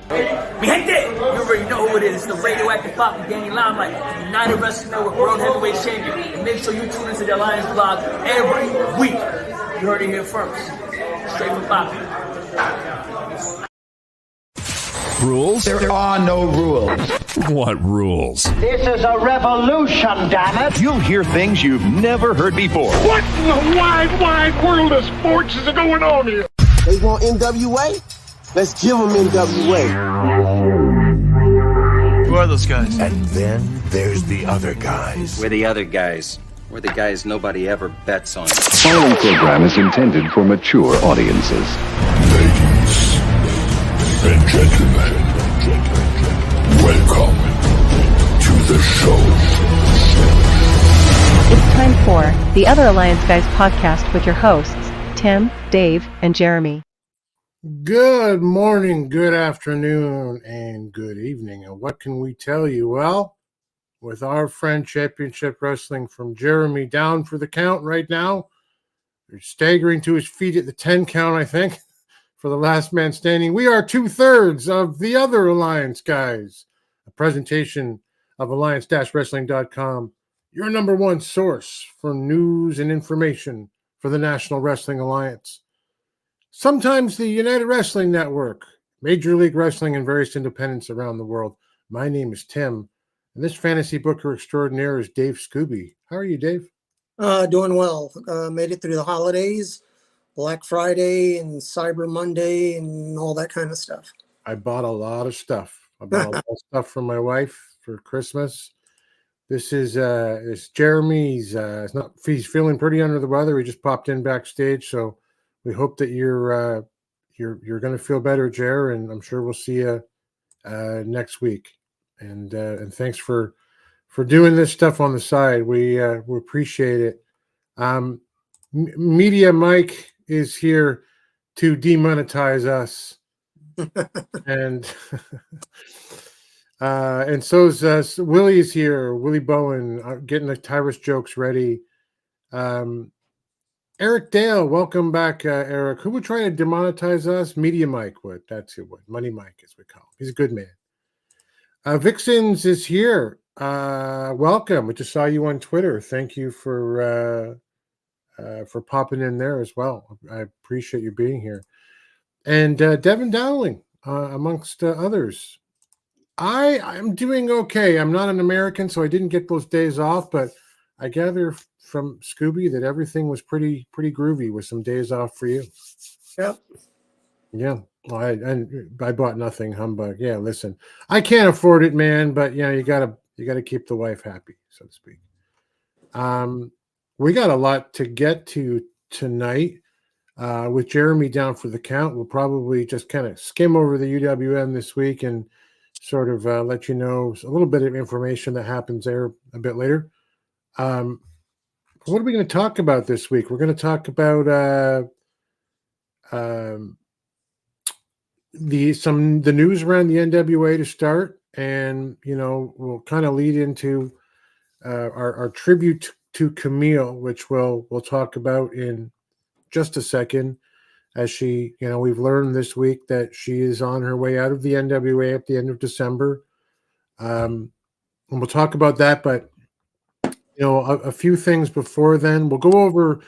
Mi gente, you already know who it is. It's the radioactive Papi Danny Limelight, United Wrestling Network World Heavyweight Champion. And make sure you tune into the Alliance blog every week. You heard it here first. Straight from Papi. Rules? There are no rules. What rules? This is a revolution, damn it! You'll hear things you've never heard before. What in the wide, wide world of sports is going on here? They want NWA? Let's give them NWA. Who are those guys? And then there's the other guys. We're the other guys. We're the guys nobody ever bets on. The following program is intended for mature audiences. Ladies and gentlemen, welcome to the show. It's time for the Other Alliance Guys podcast with your hosts, Tim, Dave, and Jeremy. Good morning, good afternoon, and good evening. And what can we tell you? Well, with our friend Championship Wrestling from Jeremy down for the count right now, they're staggering to his feet at the 10 count, I think, for the last man standing. We are 2/3 of the Other Alliance Guys, a presentation of alliance-wrestling.com, your number one source for news and information for the National Wrestling Alliance. Sometimes the United Wrestling Network, Major League Wrestling, and various independents around the world. My name is Tim, and this fantasy booker extraordinaire is Dave Scooby. How are you, Dave? Doing well. Made it through the holidays, Black Friday and Cyber Monday and all that kind of stuff. I bought a lot of stuff. I bought a lot of stuff for my wife for Christmas. This is it's Jeremy's. He's feeling pretty under the weather. He just popped in backstage, so we hope that you're going to feel better, Jer, and I'm sure we'll see you next week. And thanks for doing this stuff on the side. We appreciate it. Media Mike is here to demonetize us, and so's Willie's here. Willie Bowen getting the Tyrus jokes ready. Eric Dale, welcome back, Eric. Who would try to demonetize us? Media Mike would. That's who would. Money Mike, as we call him. He's a good man. Vixens is here. Welcome. We just saw you on Twitter. Thank you for popping in there as well. I appreciate you being here. And Devin Dowling, amongst others. I'm doing okay. I'm not an American, so I didn't get those days off, but I gather from Scooby that everything was pretty groovy with some days off for you. Yep. Yeah. Well, I bought nothing, humbug. Yeah, listen, I can't afford it, man, but you gotta keep the wife happy, so to speak. We got a lot to get to tonight. With Jeremy down for the count, we'll probably just kind of skim over the UWM this week and sort of let you know a little bit of information that happens there a bit later. What are we going to talk about this week? We're going to talk about the news around the NWA to start, and we'll kind of lead into our tribute to Kamille, which we'll talk about in just a second. As she, we've learned this week that she is on her way out of the NWA at the end of December, and we'll talk about that, but. A few things before then. We'll go over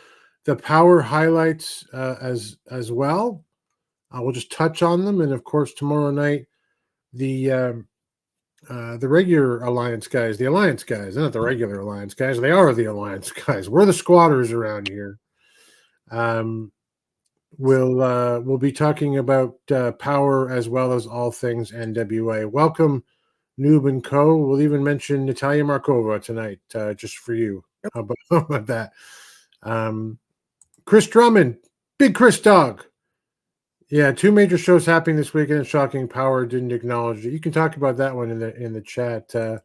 the power highlights as well. We'll just touch on them, and of course, tomorrow night, the regular Alliance guys, the Alliance guys, they're not the regular Alliance guys. They are the Alliance guys. We're the squatters around here. We'll be talking about power as well as all things NWA. Welcome. Noob and Co. We'll even mention Natalia Markova tonight, just for you. How about that? Chris Drummond, Big Chris Dog. Yeah, 2 major shows happening this weekend. Shocking Power didn't acknowledge it. You can talk about that one in the chat. The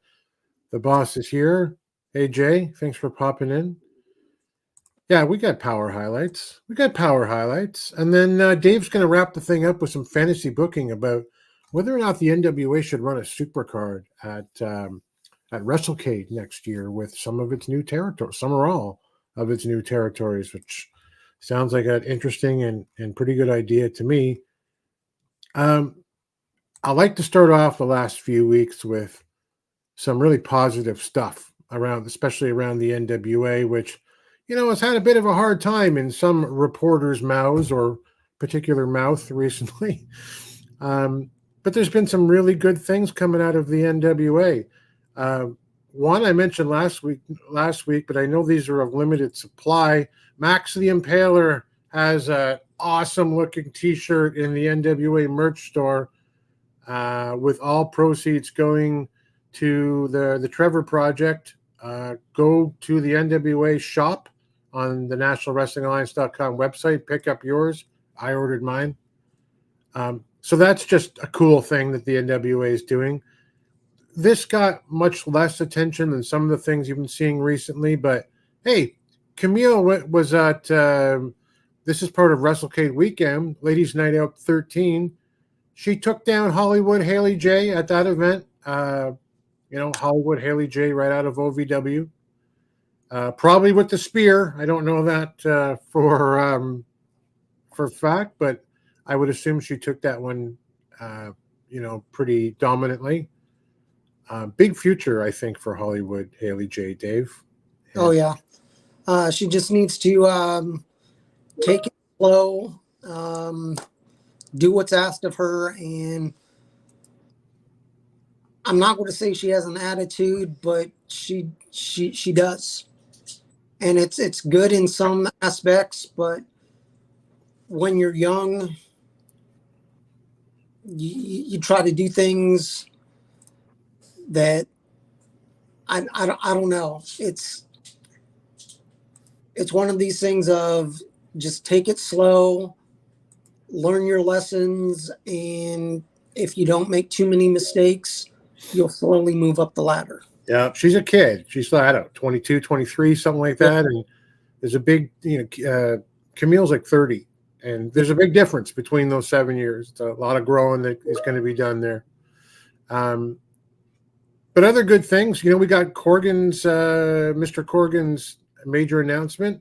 boss is here. Hey Jay, thanks for popping in. Yeah, we got power highlights. And then Dave's going to wrap the thing up with some fantasy booking about whether or not the NWA should run a supercard at Wrestlecade next year with some of its new territories, some or all of its new territories, which sounds like an interesting and pretty good idea to me. I like to start off the last few weeks with some really positive stuff around, especially around the NWA, which, has had a bit of a hard time in some reporters' mouths or particular mouth recently. But there's been some really good things coming out of the NWA. One I mentioned last week, but I know these are of limited supply. Max the Impaler has an awesome looking t-shirt in the NWA merch store, with all proceeds going to the Trevor Project. Go to the NWA shop on the NationalWrestlingAlliance.com website. Pick up yours. I ordered mine. So that's just a cool thing that the NWA is doing. This got much less attention than some of the things you've been seeing recently. But, hey, Kamille was at this is part of Wrestlecade weekend, Ladies Night Out 13. She took down Hollywood Haley J at that event. Hollywood Haley J right out of OVW. Probably with the spear. I don't know that for fact, but I would assume she took that one, pretty dominantly. Big future, I think, for Hollywood Haley J, Dave. Oh, yeah. She just needs to take it slow, do what's asked of her, and I'm not going to say she has an attitude, but she does. And it's good in some aspects, but when you're young, you try to do things that I don't know. It's one of these things of just take it slow, learn your lessons, and if you don't make too many mistakes, you'll slowly move up the ladder. Yeah, she's a kid. She's, 22, 23, something like that. And there's a big, Kamille's like 30. And there's a big difference between those 7 years. It's a lot of growing that is going to be done there. But other good things, we got Mr. Corgan's major announcement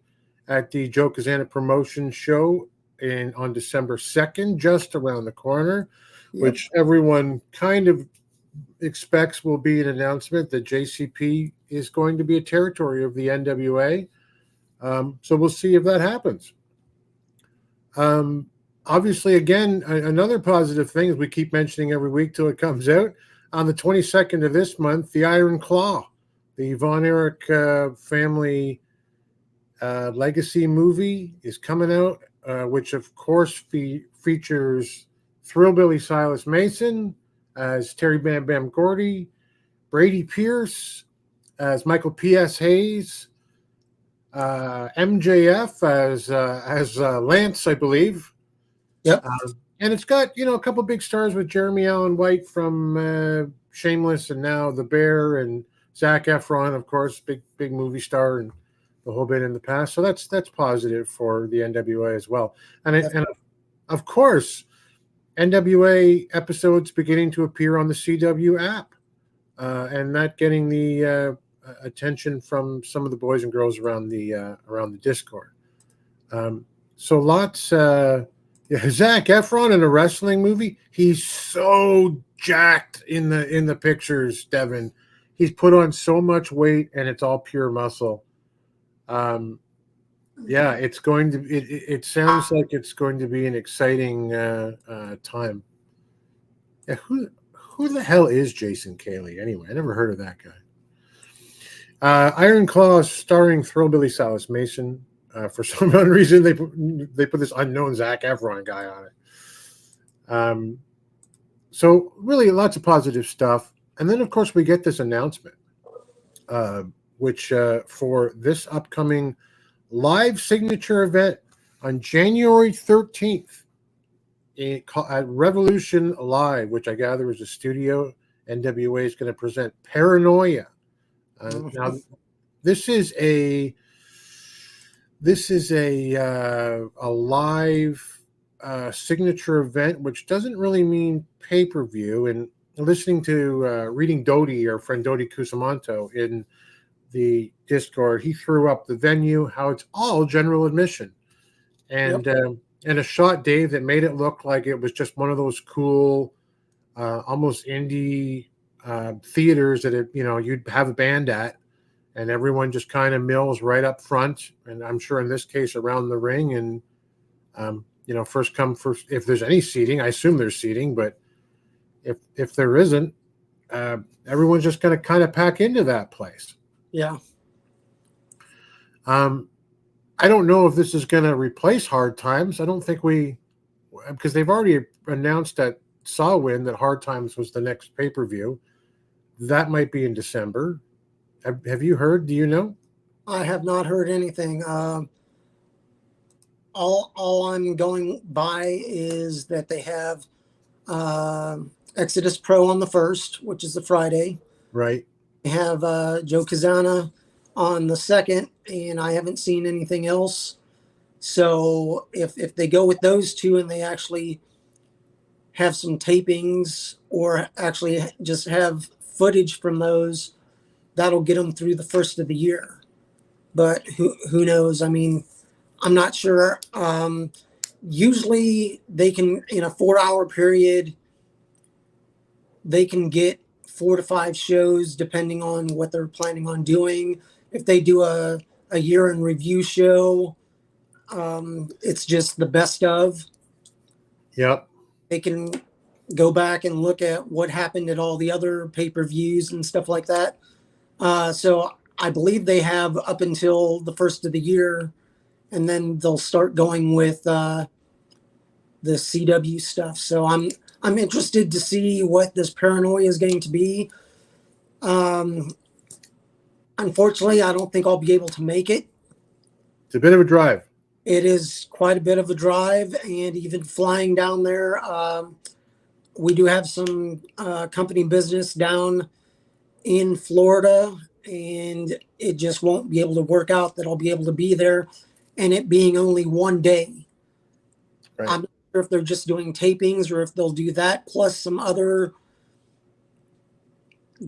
at the Joe Kazana Promotion show on December 2nd, just around the corner, which everyone kind of expects will be an announcement that JCP is going to be a territory of the NWA. So we'll see if that happens. Obviously, again, another positive thing, as we keep mentioning every week till it comes out, on the 22nd of this month, the Iron Claw, the Von Erich family legacy movie is coming out, which of course features Thrillbilly Silas Mason as Terry Bam Bam Gordy, Brady Pierce as Michael P.S. Hayes, MJF as Lance, I believe. Yep. And it's got, a couple big stars with Jeremy Allen White from Shameless and now The Bear, and Zac Efron, of course, big movie star and the whole bit in the past. So that's positive for the NWA as well. And of course, NWA episodes beginning to appear on the CW app, and that getting the attention from some of the boys and girls around the Discord. So lots. Zac Efron in a wrestling movie. He's so jacked in the pictures, Devin. He's put on so much weight, and it's all pure muscle. It's going to. It sounds like it's going to be an exciting time. Yeah, who the hell is Jason Cayley anyway? I never heard of that guy. Iron Claw starring Thrillbilly Silas Mason. For some unknown reason, they put this unknown Zac Efron guy on it. So really lots of positive stuff. And then, of course, we get this announcement, which for this upcoming live signature event on January 13th at Revolution Live, which I gather is a studio. NWA is going to present Paranoia. Now, this is a live signature event, which doesn't really mean pay-per-view. And listening to reading Dodi, our friend Dodi Cusamonto in the Discord, he threw up the venue, how it's all general admission, and a shot, Dave, that made it look like it was just one of those cool almost indie theaters that you'd have a band at, and everyone just kind of mills right up front, and I'm sure in this case around the ring, and first come first, if there's any seating. I assume there's seating, but if there isn't, everyone's just going to kind of pack into that place. Yeah. I don't know if this is going to replace Hard Times. I don't think because they've already announced at Sawin that Hard Times was the next pay-per-view. That might be in December. Have you heard? Do you know? I have not heard anything. All I'm going by is that they have Exodus Pro on the 1st, which is the Friday. Right. They have Joe Kazana on the 2nd, and I haven't seen anything else. So if they go with those two and they actually have some tapings or actually just have footage from those, that'll get them through the first of the year. But who knows? I mean, I'm not sure. Usually they can, in a 4-hour period, they can get 4 to 5 shows depending on what they're planning on doing. If they do a year in review show, it's just the best of. Yep. They can go back and look at what happened at all the other pay-per-views and stuff like that. So I believe they have up until the first of the year, and then they'll start going with the CW stuff. So I'm interested to see what this Paranoia is going to be. Unfortunately, I don't think I'll be able to make it. It's a bit of a drive. It is quite a bit of a drive, and even flying down there, we do have some company business down in Florida, and it just won't be able to work out that I'll be able to be there, and it being only one day. Right. I'm not sure if they're just doing tapings or if they'll do that plus some other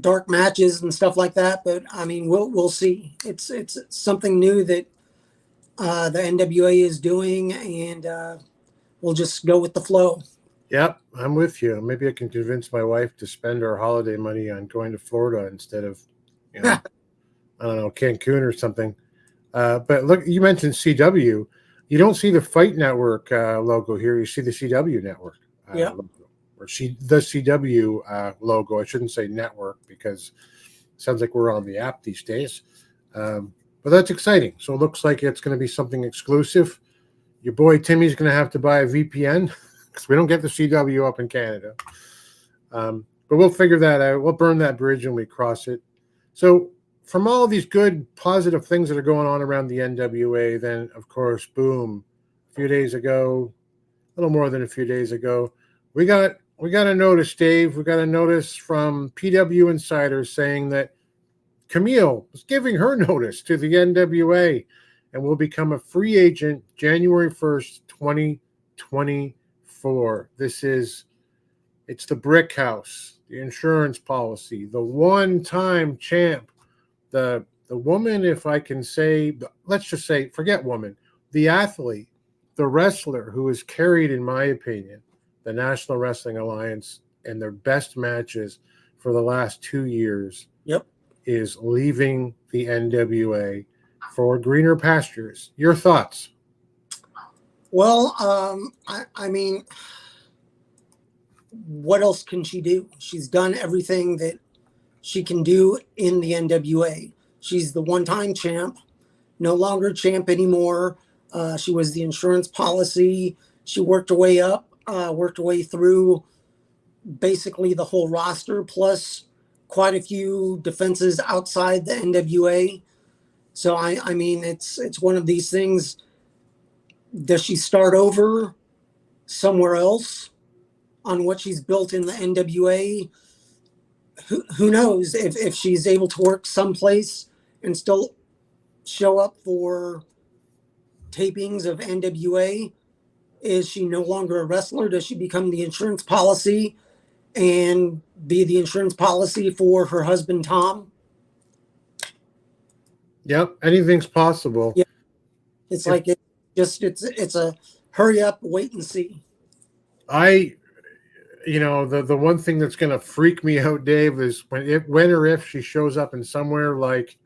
dark matches and stuff like that. But I mean, we'll see. It's something new that the NWA is doing, and we'll just go with the flow. Yep, I'm with you. Maybe I can convince my wife to spend our holiday money on going to Florida instead of, I don't know, Cancun or something. But look, you mentioned CW. You don't see the Fight Network logo here. You see the CW network. Logo, or the CW logo. I shouldn't say network because it sounds like we're on the app these days. But that's exciting. So it looks like it's going to be something exclusive. Your boy Timmy's going to have to buy a VPN because we don't get the CW up in Canada. But we'll figure that out. We'll burn that bridge when we cross it. So from all these good, positive things that are going on around the NWA, then, of course, boom, a few days ago, a little more than a few days ago, we got a notice, Dave. We got a notice from PW Insiders saying that Kamille was giving her notice to the NWA and will become a free agent January 1st, 2024. It's the Brickhouse, the insurance policy, the one-time champ, the woman, if I can say, let's just say, forget woman, the athlete, the wrestler who has carried, in my opinion, the National Wrestling Alliance and their best matches for the last 2 years. Yep. Is leaving the NWA for greener pastures. Your thoughts? Well, I mean, what else can she do? She's done everything that she can do in the NWA. She's the one-time champ, no longer champ anymore. She was the insurance policy. She worked her way up, worked her way through basically the whole roster, plus quite a few defenses outside the NWA. So I mean, it's one of these things. Does she start over somewhere else on what she's built in the NWA? Who knows if she's able to work someplace and still show up for tapings of NWA? Is she no longer a wrestler? Does she become the insurance policy and be the insurance policy for her husband, Tom? Yep, anything's possible. Yeah. It's like it's a hurry up, wait and see. the one thing that's going to freak me out, Dave, is when or if she shows up in somewhere like,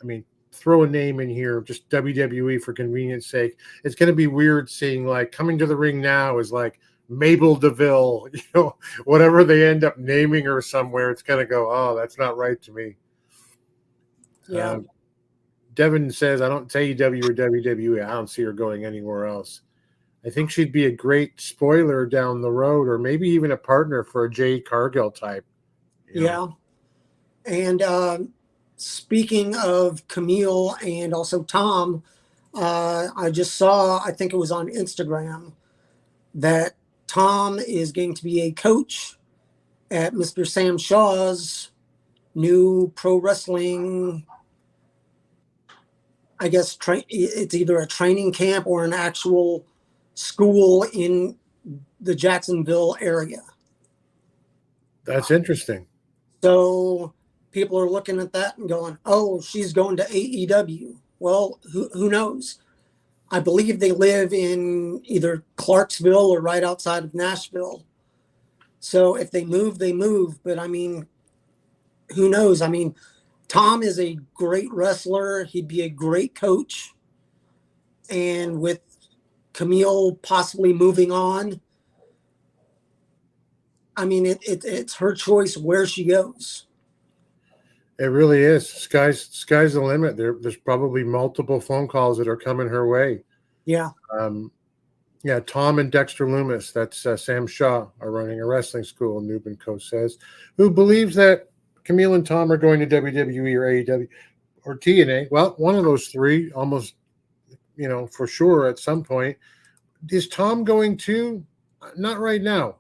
I mean, throw a name in here, just WWE for convenience sake. It's going to be weird seeing like coming to the ring now is like Mabel DeVille, whatever they end up naming her somewhere. It's going to go, oh, that's not right to me. Yeah. Devin says, I don't say AEW or WWE. I don't see her going anywhere else. I think she'd be a great spoiler down the road, or maybe even a partner for a Jade Cargill type. Yeah. And speaking of Kamille and also Tom, I just saw, I think it was on Instagram, that Tom is going to be a coach at Mr. Sam Shaw's new pro wrestling, I guess it's either a training camp or an actual school in the Jacksonville area. That's interesting. So people are looking at that and going, oh, she's going to AEW. Well, who knows? I believe they live in either Clarksville or right outside of Nashville. So if they move, they move. But I mean, who knows? I mean, Tom is a great wrestler. He'd be a great coach. And with Kamille possibly moving on, I mean, it's her choice where she goes. It really is. Sky's the limit. There's probably multiple phone calls that are coming her way. Yeah. Yeah, Tom and Dexter Loomis, that's Sam Shaw, are running a wrestling school, Newman Co. says, who believes that Kamille and Tom are going to WWE or AEW or TNA. Well, one of those three, almost, for sure at some point. Is Tom going to? Not right now.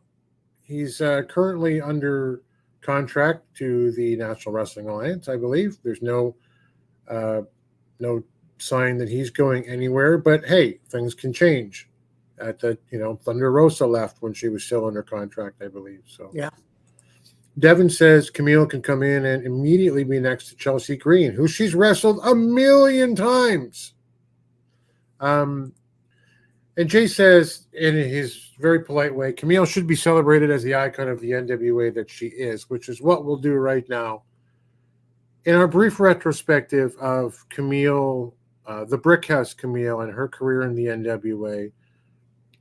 He's currently under contract to the National Wrestling Alliance, I believe. There's no sign that he's going anywhere. But hey, things can change. Thunder Rosa left when she was still under contract, I believe. So yeah. Devin says Kamille can come in and immediately be next to Chelsea Green, who she's wrestled 1,000,000 times. And Jay says, in his very polite way, Kamille should be celebrated as the icon of the NWA that she is, which is what we'll do right now. In our brief retrospective of Kamille, the Brickhouse Kamille, and her career in the NWA,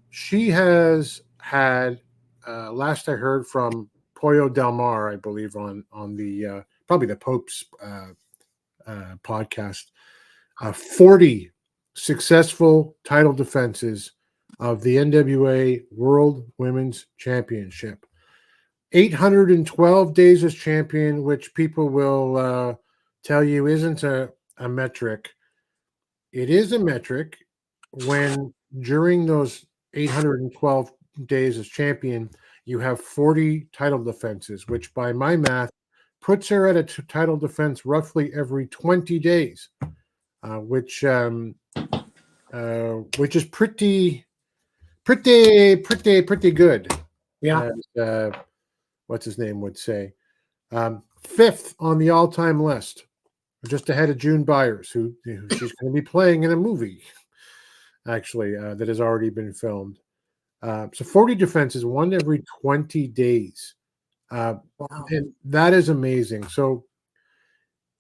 she has had, last I heard from Pollo Del Mar, I believe, on the probably the Pope's podcast, 40 successful title defenses of the NWA World Women's Championship. 812 days as champion, which people will tell you isn't a metric. It is a metric when during those 812 days as champion, you have 40 title defenses, which by my math puts her at a title defense roughly every 20 days, which is pretty good. Yeah. As, what's his name would say. Fifth on the all-time list, just ahead of June Byers, who she's going to be playing in a movie, actually, that has already been filmed. So 40 defenses, one every 20 days. Wow. And that is amazing. So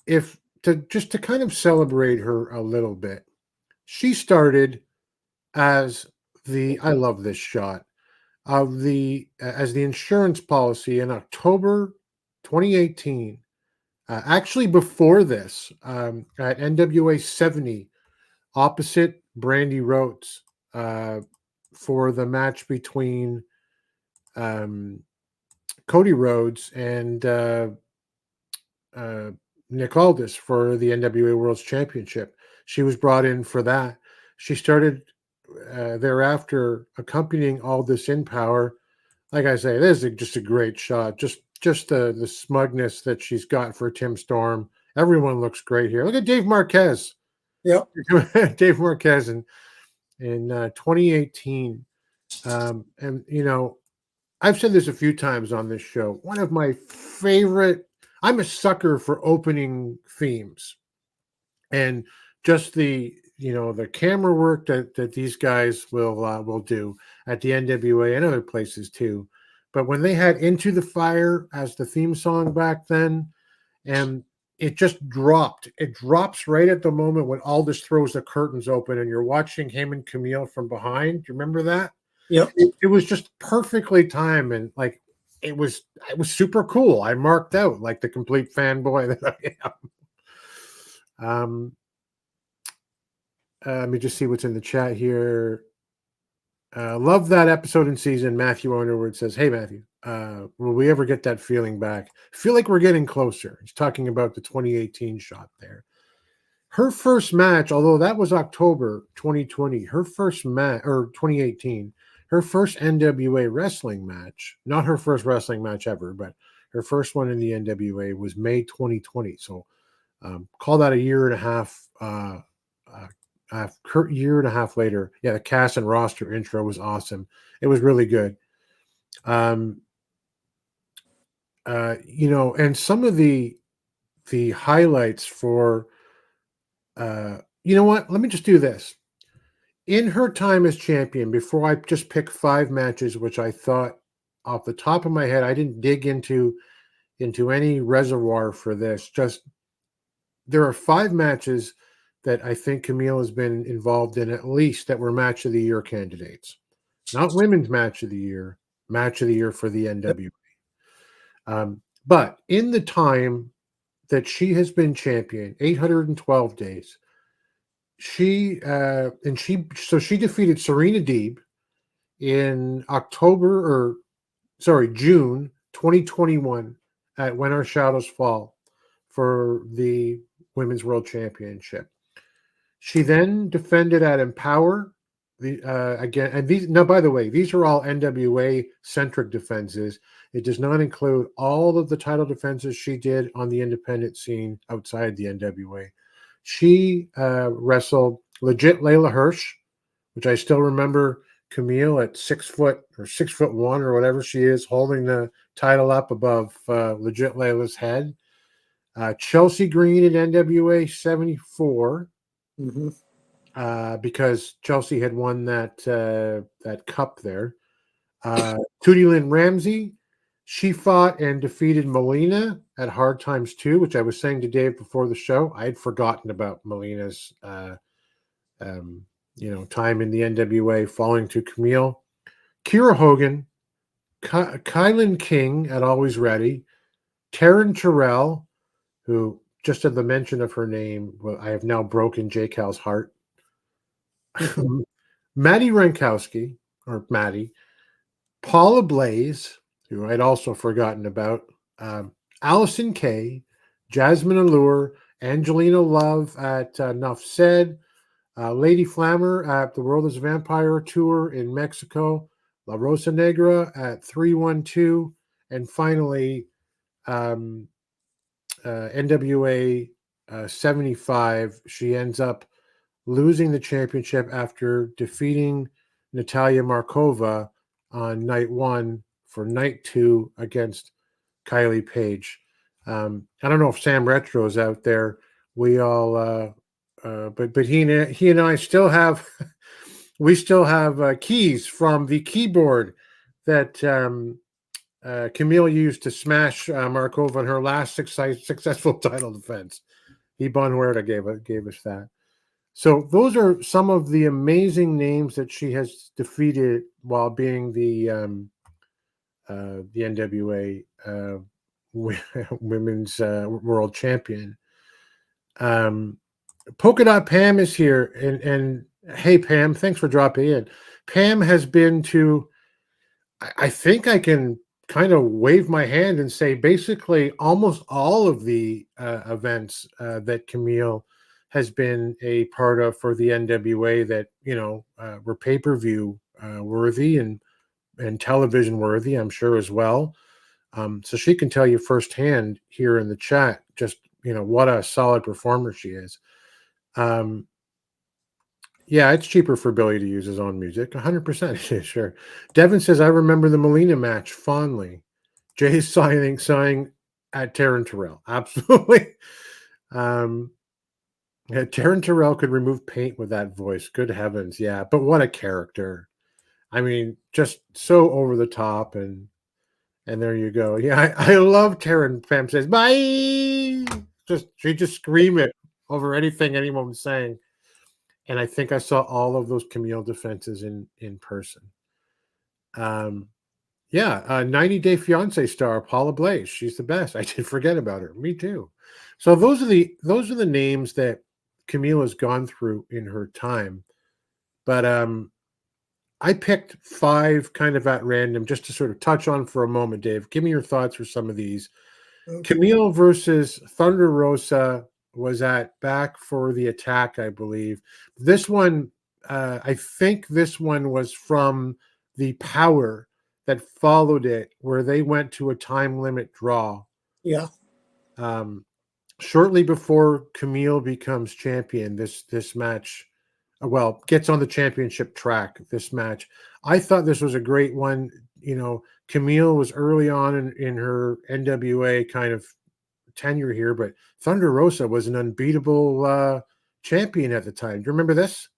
just to kind of celebrate her a little bit, she started as I love this shot, as the insurance policy in October 2018. Actually, before this, at NWA 70, opposite Brandy Rhodes, for the match between Cody Rhodes and Nick Aldis for the NWA Worlds Championship. She was brought in for that. She started thereafter accompanying Aldis in Power. Like I say, this is just a great shot. Just the smugness that she's got for Tim Storm. Everyone looks great here. Look at Dave Marquez. Yep. Dave Marquez in 2018. And, I've said this a few times on this show. One of my favorite, I'm a sucker for opening themes. And just the camera work that these guys will do at the NWA and other places too. but when they had Into the Fire as the theme song back then, and it just dropped. It drops right at the moment when Aldous throws the curtains open and you're watching him and Kamille from behind. Do you remember that? Yep. It was just perfectly timed, and like it was super cool. I marked out like the complete fanboy that I am. Let me just see what's in the chat here. Love that episode and season. Matthew Underwood says, "Hey Matthew, will we ever get that feeling back? Feel like we're getting closer." He's talking about the 2018 shot there. Her first match, although that was October 2020, her first match, or 2018, her first NWA wrestling match, not her first wrestling match ever, but her first one in the NWA was May 2020. So call that a year and a half. Year and a half later. Yeah, the cast and roster intro was awesome. It was really good. And some of the highlights for you know what? Let me just do this. In her time as champion, before I just pick 5 matches, which I thought off the top of my head, I didn't dig into any reservoir for this. Just there are 5 matches that I think Kamille has been involved in, at least, that were match of the year candidates. Not women's match of the year for the NWA. But in the time that she has been champion, 812 days, she defeated Serena Deeb in June 2021 at When Our Shadows Fall for the Women's World Championship. She then defended at Empower again, and these, now by the way, these are all NWA centric defenses. It does not include all of the title defenses she did on the independent scene outside the NWA. She wrestled legit Layla Hirsch, which I still remember Kamille at 6 foot or 6'1" or whatever she is, holding the title up above legit Layla's head. Chelsea Green in NWA 74. Because Chelsea had won that cup there. Tootie Lynn Ramsey, she fought and defeated Melina at Hard Times 2, which I was saying to Dave before the show. I had forgotten about Melina's time in the NWA, falling to Kamille. Kira Hogan, Kylan King at Always Ready, Taryn Terrell, who, just at the mention of her name, I have now broken J. Cal's heart. Maddie Rankowski, or Maddie, Paula Blaze, who I'd also forgotten about, Allison Kay, Jasmine Allure, Angelina Love at Nuff Said, Lady Flammer at the World is a Vampire Tour in Mexico, La Rosa Negra at 312, and finally NWA 75. She ends up losing the championship after defeating Natalia Markova on night 1 for night 2 against Kylie Page. I don't know if Sam Retro is out there. We all, but he and I still have, we still have keys from the keyboard that Kamille used to smash Markova in her last successful title defense. Iban Huerta gave us that. So those are some of the amazing names that she has defeated while being the NWA Women's World Champion. Polka Dot Pam is here, and hey Pam, thanks for dropping in. Pam has been to, I think I can kind of wave my hand and say basically almost all of the events that Kamille has been a part of for the NWA that, were pay-per-view worthy and television worthy, I'm sure, as well. So she can tell you firsthand here in the chat just, what a solid performer she is. Yeah, it's cheaper for Billy to use his own music. 100%. Sure. Devin says, I remember the Melina match fondly. Jay's sighing at Taryn Terrell. Absolutely. Taryn Terrell could remove paint with that voice. Good heavens. Yeah. But what a character. I mean, just so over the top. And And there you go. Yeah, I love Taryn Pam says, bye. She just scream it over anything anyone was saying. And I think I saw all of those Kamille defenses in person. 90 Day Fiance star Paula Blaze. She's the best. I did forget about her. Me too. So those are the names that Kamille has gone through in her time. But I picked 5 kind of at random just to sort of touch on for a moment, Dave. Give me your thoughts for some of these. Okay. Kamille versus Thunder Rosa was at Back for the Attack, I believe. This one, I think this one was from the Power that followed it, where they went to a time limit draw. Yeah. Shortly before Kamille becomes champion, this match, gets on the championship track, this match. I thought this was a great one. You know, Kamille was early on in her NWA kind of tenure here, but Thunder Rosa was an unbeatable champion at the time. Do you remember this?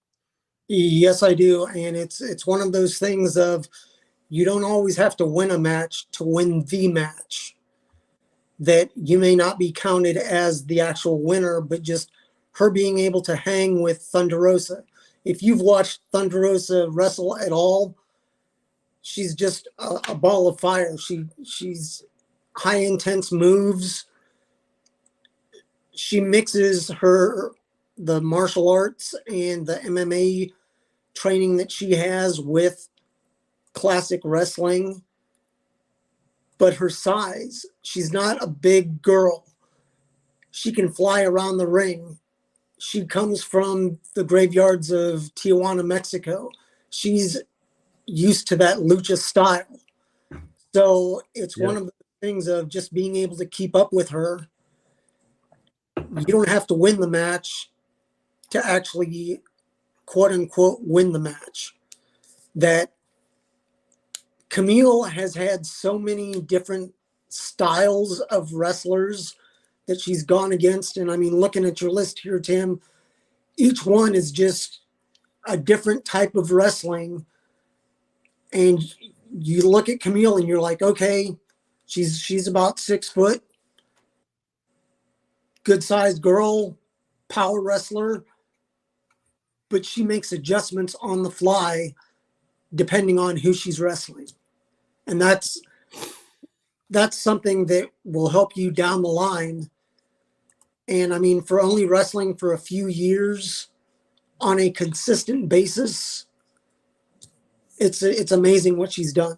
Yes, I do. And it's one of those things of, you don't always have to win a match to win the match. That you may not be counted as the actual winner, but just her being able to hang with Thunder Rosa. If you've watched Thunder Rosa wrestle at all, she's just a ball of fire. She's high intense moves. She mixes the martial arts and the MMA training that she has with classic wrestling. But her size, she's not a big girl. She can fly around the ring. She comes from the graveyards of Tijuana, Mexico. She's used to that lucha style. So it's one of the things of just being able to keep up with her. You don't have to win the match to actually, quote unquote, win the match. That Kamille has had so many different styles of wrestlers that she's gone against. And I mean, looking at your list here, Tim, each one is just a different type of wrestling. And you look at Kamille and you're like, okay, she's about 6 foot, good sized girl, power wrestler, but she makes adjustments on the fly depending on who she's wrestling. And that's something that will help you down the line. And I mean, for only wrestling for a few years on a consistent basis, it's amazing what she's done.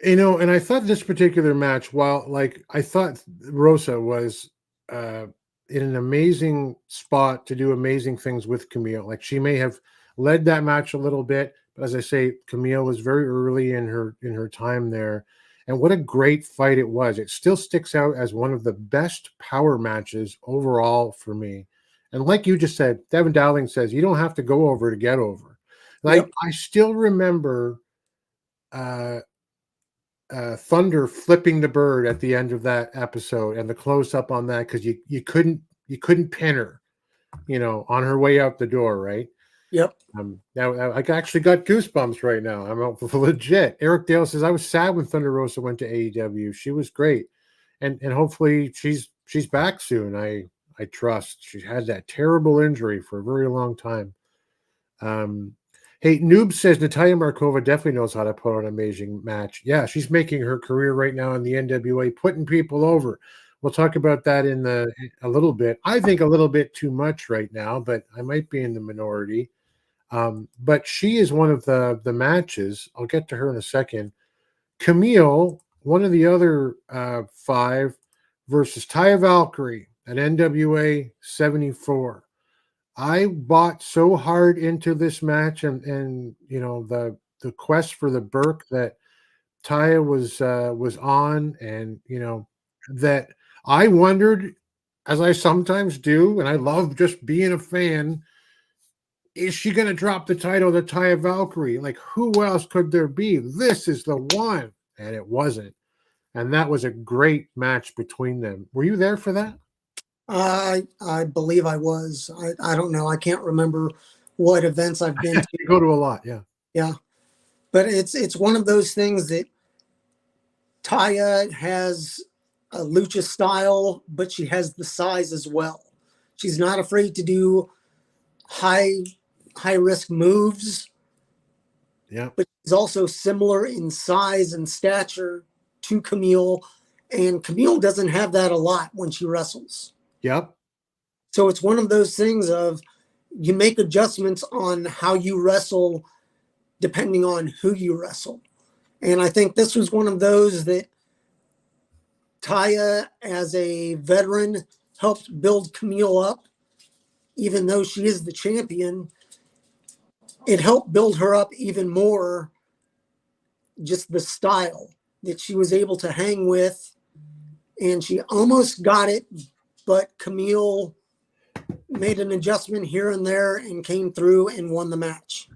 You know, and I thought this particular match, I thought Rosa was in an amazing spot to do amazing things with Kamille. Like, she may have led that match a little bit, but as I say, Kamille was very early in her time there. And what a great fight it was. It still sticks out as one of the best power matches overall for me. And like you just said, Devin Dowling says, you don't have to go over to get over. Like, I still remember Thunder flipping the bird at the end of that episode and the close up on that, because you couldn't pin her, on her way out the door, right? Yep. Now I actually got goosebumps right now. I'm legit. Eric Dale says, I was sad when Thunder Rosa went to AEW. She was great, and hopefully she's back soon. I trust. She had that terrible injury for a very long time. Hey, Noob says Natalia Markova definitely knows how to put on an amazing match. Yeah, she's making her career right now in the NWA, putting people over. We'll talk about that in a little bit. I think a little bit too much right now, but I might be in the minority. But she is one of the matches. I'll get to her in a second. Kamille, one of the other 5, versus Taya Valkyrie at NWA 74. I bought so hard into this match, and the quest for the Burke that Taya was on, and that I wondered, as I sometimes do, and I love just being a fan, is she going to drop the title to Taya Valkyrie? Like, who else could there be? This is the one. And it wasn't. And that was a great match between them. Were you there for that? I believe I was. I don't know. I can't remember what events I've been to. You go to a lot, yeah. Yeah. But it's one of those things that Taya has a lucha style, but she has the size as well. She's not afraid to do high risk moves. Yeah. But she's also similar in size and stature to Kamille, and Kamille doesn't have that a lot when she wrestles. Yep. So it's one of those things of you make adjustments on how you wrestle depending on who you wrestle. And I think this was one of those that Taya, as a veteran, helped build Kamille up. Even though she is the champion, it helped build her up even more, just the style that she was able to hang with. And she almost got it, but Kamille made an adjustment here and there and came through and won the match.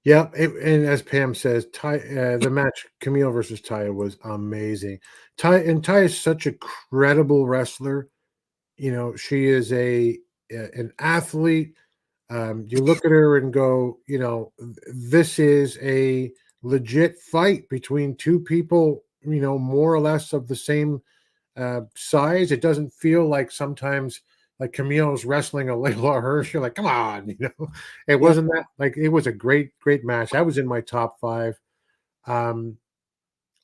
Yeah, and as Pam says, the match Kamille versus Taya was amazing. Taya is such a credible wrestler. You know, she is an athlete. You look at her and go, you know, this is a legit fight between two people, you know, more or less of the same size. It doesn't feel like sometimes like Camille's wrestling a Layla Hirsch. You're like, come on, you know. It wasn't that. Like, it was a great match. That was in my top 5.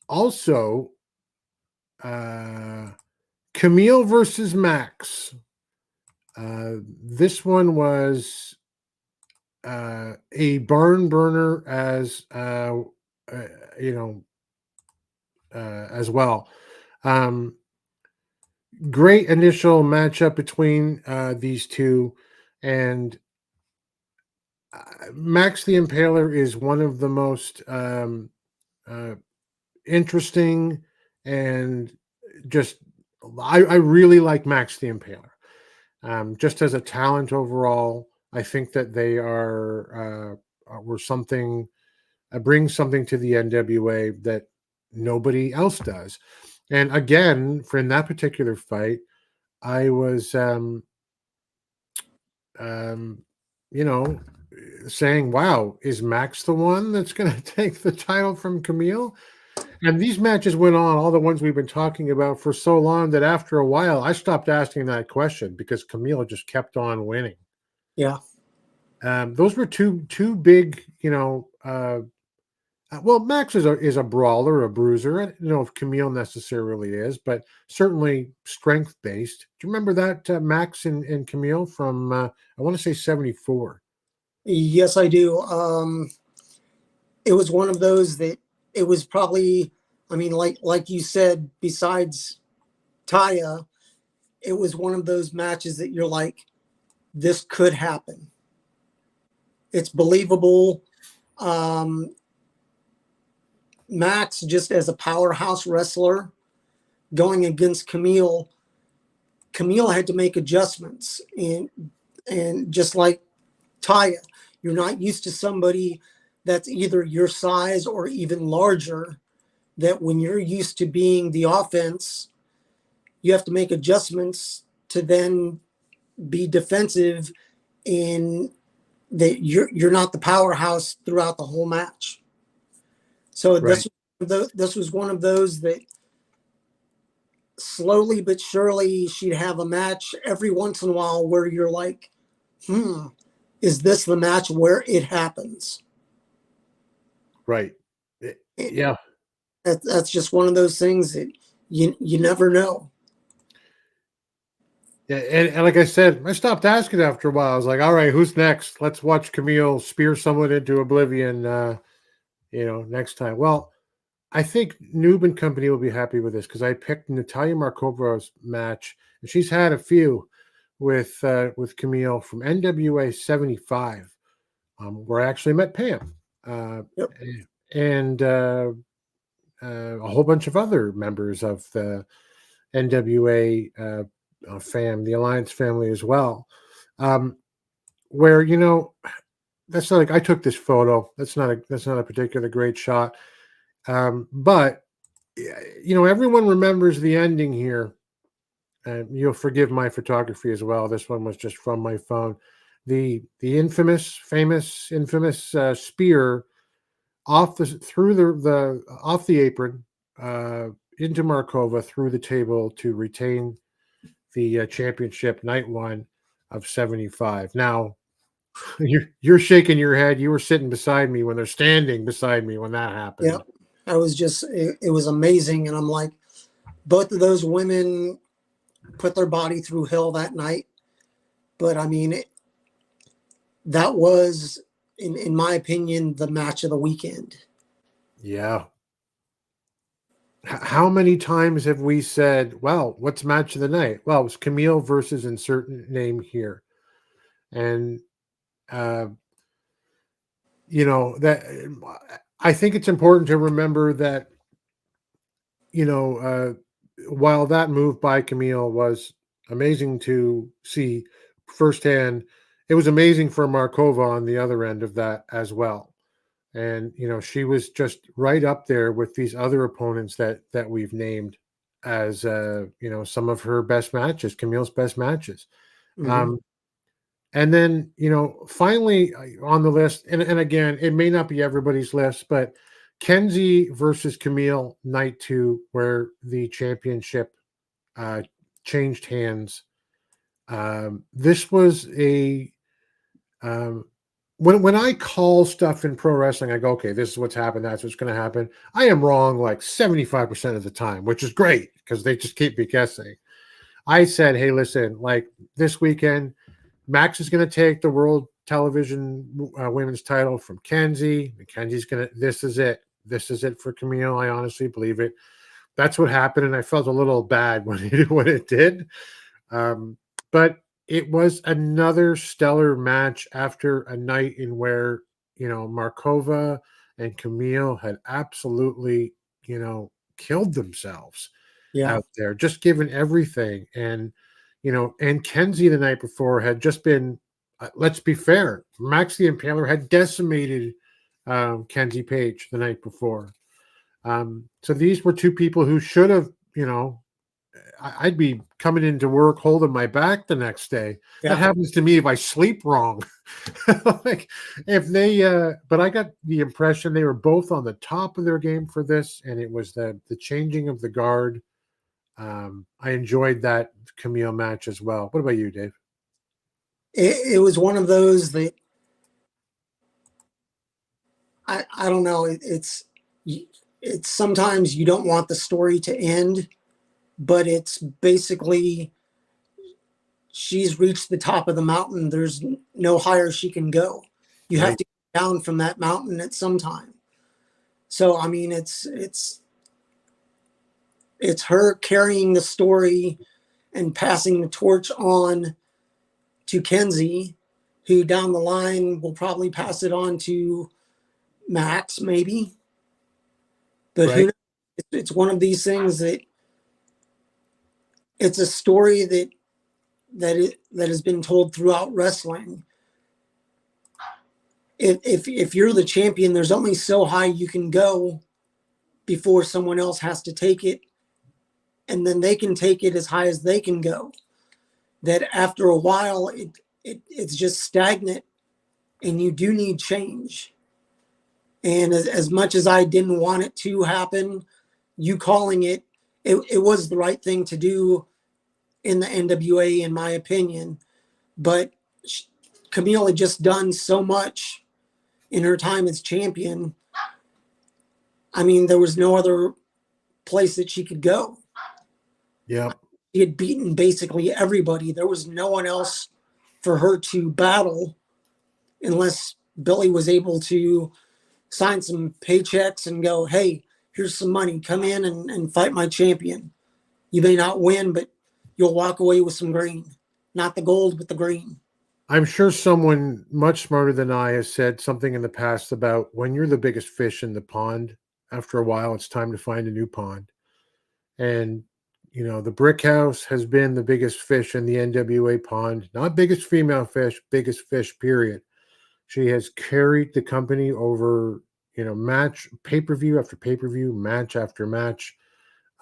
Also, Kamille versus Max. This one was a barn burner as as well. Great initial matchup between these two, and Max the Impaler is one of the most interesting, and just I really like Max the Impaler. Just as a talent overall, I think that they were something, bring something to the NWA that nobody else does. And again, for in that particular fight, I was, you know, saying, wow, is Max the one that's going to take the title from Kamille? And these matches went on, all the ones we've been talking about, for so long that after a while, I stopped asking that question because Kamille just kept on winning. Yeah. Those were two big, you know, well, Max is a brawler, a bruiser. I don't know if Kamille necessarily is, but certainly strength-based. Do you remember that Max and Kamille from, I want to say 74? Yes, I do. It was one of those that it was probably, I mean, like you said, besides Taya, it was one of those matches that you're like, this could happen. It's believable. Max, just as a powerhouse wrestler, going against Kamille had to make adjustments. And just like Taya, you're not used to somebody that's either your size or even larger, that when you're used to being the offense, you have to make adjustments to then be defensive, in that you're not the powerhouse throughout the whole match. So right. This was one of those that slowly but surely she'd have a match every once in a while where you're like, is this the match where it happens? Right. Yeah. That's just one of those things that you never know. Yeah, and like I said, I stopped asking after a while. I was like, all right, who's next? Let's watch Kamille spear someone into oblivion, you know, next time. Well, I think Noob and company will be happy with this because I picked Natalia Markova's match, and she's had a few with Kamille from NWA 75, where I actually met Pam, and a whole bunch of other members of the NWA the Alliance family as well. Where, you know, that's not like I took this photo. That's not a particular great shot. But you know, everyone remembers the ending here. You'll forgive my photography as well. This one was just from my phone. The infamous spear off the apron into Markova through the table to retain the championship night one of 75. Now, you're shaking your head. You were sitting beside me when they're standing beside me when that happened. Yeah, I was just, it was amazing. And I'm like, both of those women put their body through hell that night. But I mean, that was, in my opinion, the match of the weekend. Yeah. How many times have we said, well, what's match of the night? Well, it was Kamille versus insert name here. And, you know, that I think it's important to remember that, you know, while that move by Kamille was amazing to see firsthand, it was amazing for Markova on the other end of that as well. And, you know, she was just right up there with these other opponents that we've named as, you know, some of her best matches, Camille's best matches. Mm-hmm. And then, you know, finally on the list, and again, it may not be everybody's list, but Kenzie versus Kamille night 2, where the championship changed hands. This was a when I call stuff in pro wrestling, I go, okay, this is what's happened. That's what's going to happen. I am wrong like 75% of the time, which is great because they just keep me guessing. I said, hey, listen, like this weekend, Max is going to take the world television women's title from Kenzie. Kenzie's going to, this is it. This is it for Kamille. I honestly believe it. That's what happened. And I felt a little bad when it did. But it was another stellar match after a night in where, you know, Markova and Kamille had absolutely, you know, killed themselves out there, just given everything. And, you know, and Kenzie the night before had just been, let's be fair, Max the Impaler had decimated Kenzie Page the night before. So these were two people who should have, you know, I'd be coming into work holding my back the next day. Yeah. That happens to me if I sleep wrong. Like if they, but I got the impression they were both on the top of their game for this, and it was the changing of the guard. I enjoyed that Kamille match as well. What about you, Dave? It was one of those that I don't know. It's sometimes you don't want the story to end. But it's basically she's reached the top of the mountain. There's no higher she can go. You have to get down from that mountain at some time. So, I mean, it's her carrying the story and passing the torch on to Kenzie, who down the line will probably pass it on to Max, maybe. But who knows? It's one of these things that it's a story that has been told throughout wrestling. If you're the champion, there's only so high you can go before someone else has to take it, and then they can take it as high as they can go. That after a while, it's just stagnant, and you do need change. And as much as I didn't want it to happen, you calling it was the right thing to do in the NWA, in my opinion. But Kamille had just done so much in her time as champion. I mean, there was no other place that she could go. Yeah. She had beaten basically everybody. There was no one else for her to battle unless Billy was able to sign some paychecks and go, hey, here's some money. Come in and fight my champion. You may not win, but you'll walk away with some green. Not the gold, but the green. I'm sure someone much smarter than I has said something in the past about when you're the biggest fish in the pond, after a while, it's time to find a new pond. And, you know, the Brickhouse has been the biggest fish in the NWA pond. Not biggest female fish, biggest fish, period. She has carried the company over, you know, match, pay-per-view after pay-per-view, match after match.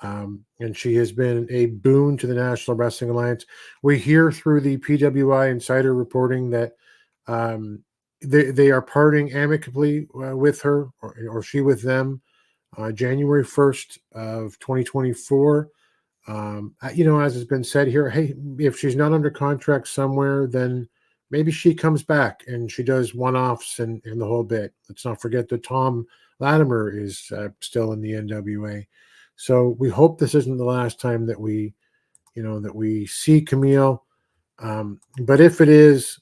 And she has been a boon to the National Wrestling Alliance. We hear through the PWI insider reporting that they are parting amicably with her, or she with them. January 1st of 2024. As has been said here, hey, if she's not under contract somewhere, then maybe she comes back and she does one-offs and the whole bit. Let's not forget that Tom Latimer is still in the NWA. So we hope this isn't the last time that we see Kamille. But if it is,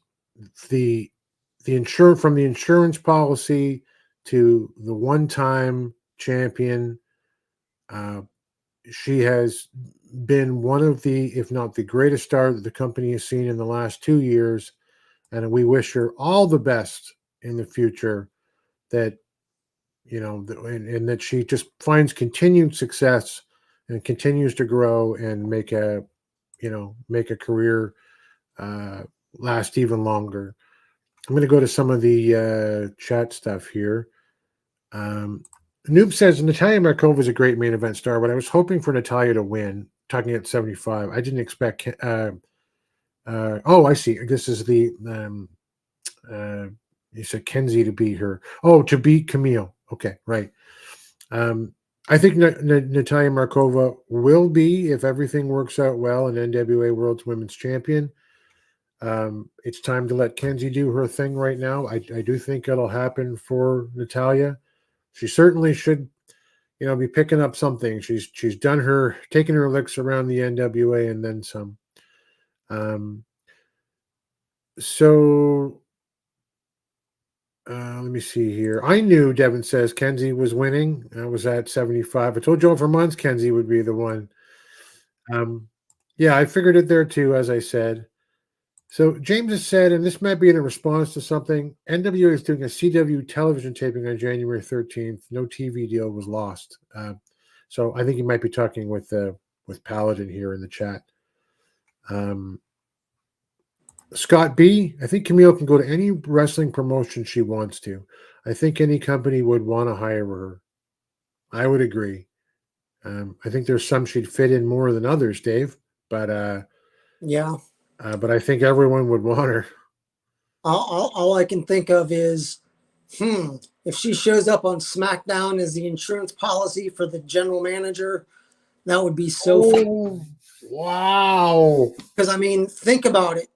the insurance policy to the one-time champion, she has been one of the, if not the greatest star that the company has seen in the last 2 years. And we wish her all the best in the future, that, and that she just finds continued success and continues to grow and make a career last even longer. I'm going to go to some of the chat stuff here. Noob says Natalia Markova is a great main event star, but I was hoping for Natalia to win. Talking at 75, I didn't expect. I see. This is the. You said Kenzie to beat her. Oh, to beat Kamille. Okay, right. I think Natalia Markova will be, if everything works out well, an NWA Worlds Women's Champion. It's time to let Kenzie do her thing right now. I do think it'll happen for Natalia. She certainly should, be picking up something. She's taken her licks around the NWA and then some. Let me see here. I knew, Devin says, Kenzie was winning. I was at 75. I told you for months Kenzie would be the one. I figured it there too, as I said. So James has said, and this might be in a response to something, NWA is doing a CW television taping on January 13th. No TV deal was lost. So I think he might be talking with Paladin here in the chat. Scott B, I think Kamille can go to any wrestling promotion she wants to. I think any company would want to hire her. I would agree. I think there's some she'd fit in more than others, Dave. But yeah. But I think everyone would want her. All I can think of is, if she shows up on SmackDown as the insurance policy for the general manager, that would be so fun. Wow. Because, think about it.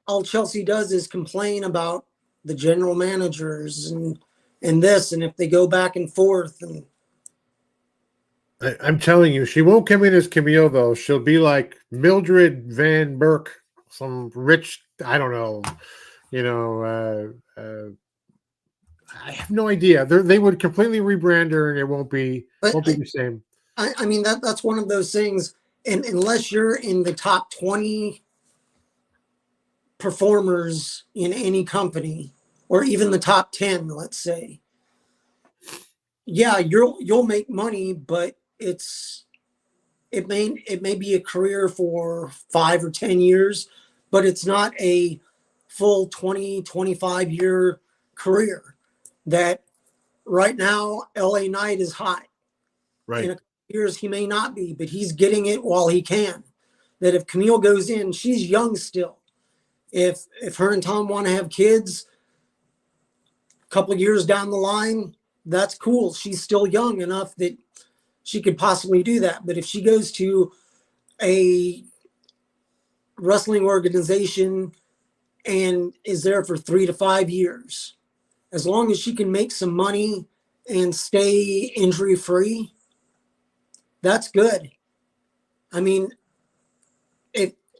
All Chelsea does is complain about the general managers and this, and if they go back and forth. And I'm telling you, she won't come in as Kamille, though. She'll be like Mildred Van Burke, some rich, I don't know, I have no idea. They would completely rebrand her, and it won't be the same. That's one of those things, and unless you're in the top 20 performers in any company, or even the top 10, let's say, you'll make money, but it may be a career for 5 or 10 years, but it's not a full 20, 25 year career. That right now LA Knight is hot. Right. In a couple years he may not be, but he's getting it while he can. That if Kamille goes in, she's young still. If her and Tom want to have kids a couple of years down the line, that's cool. She's still young enough that she could possibly do that. But if she goes to a wrestling organization and is there for 3 to 5 years, as long as she can make some money and stay injury free, that's good.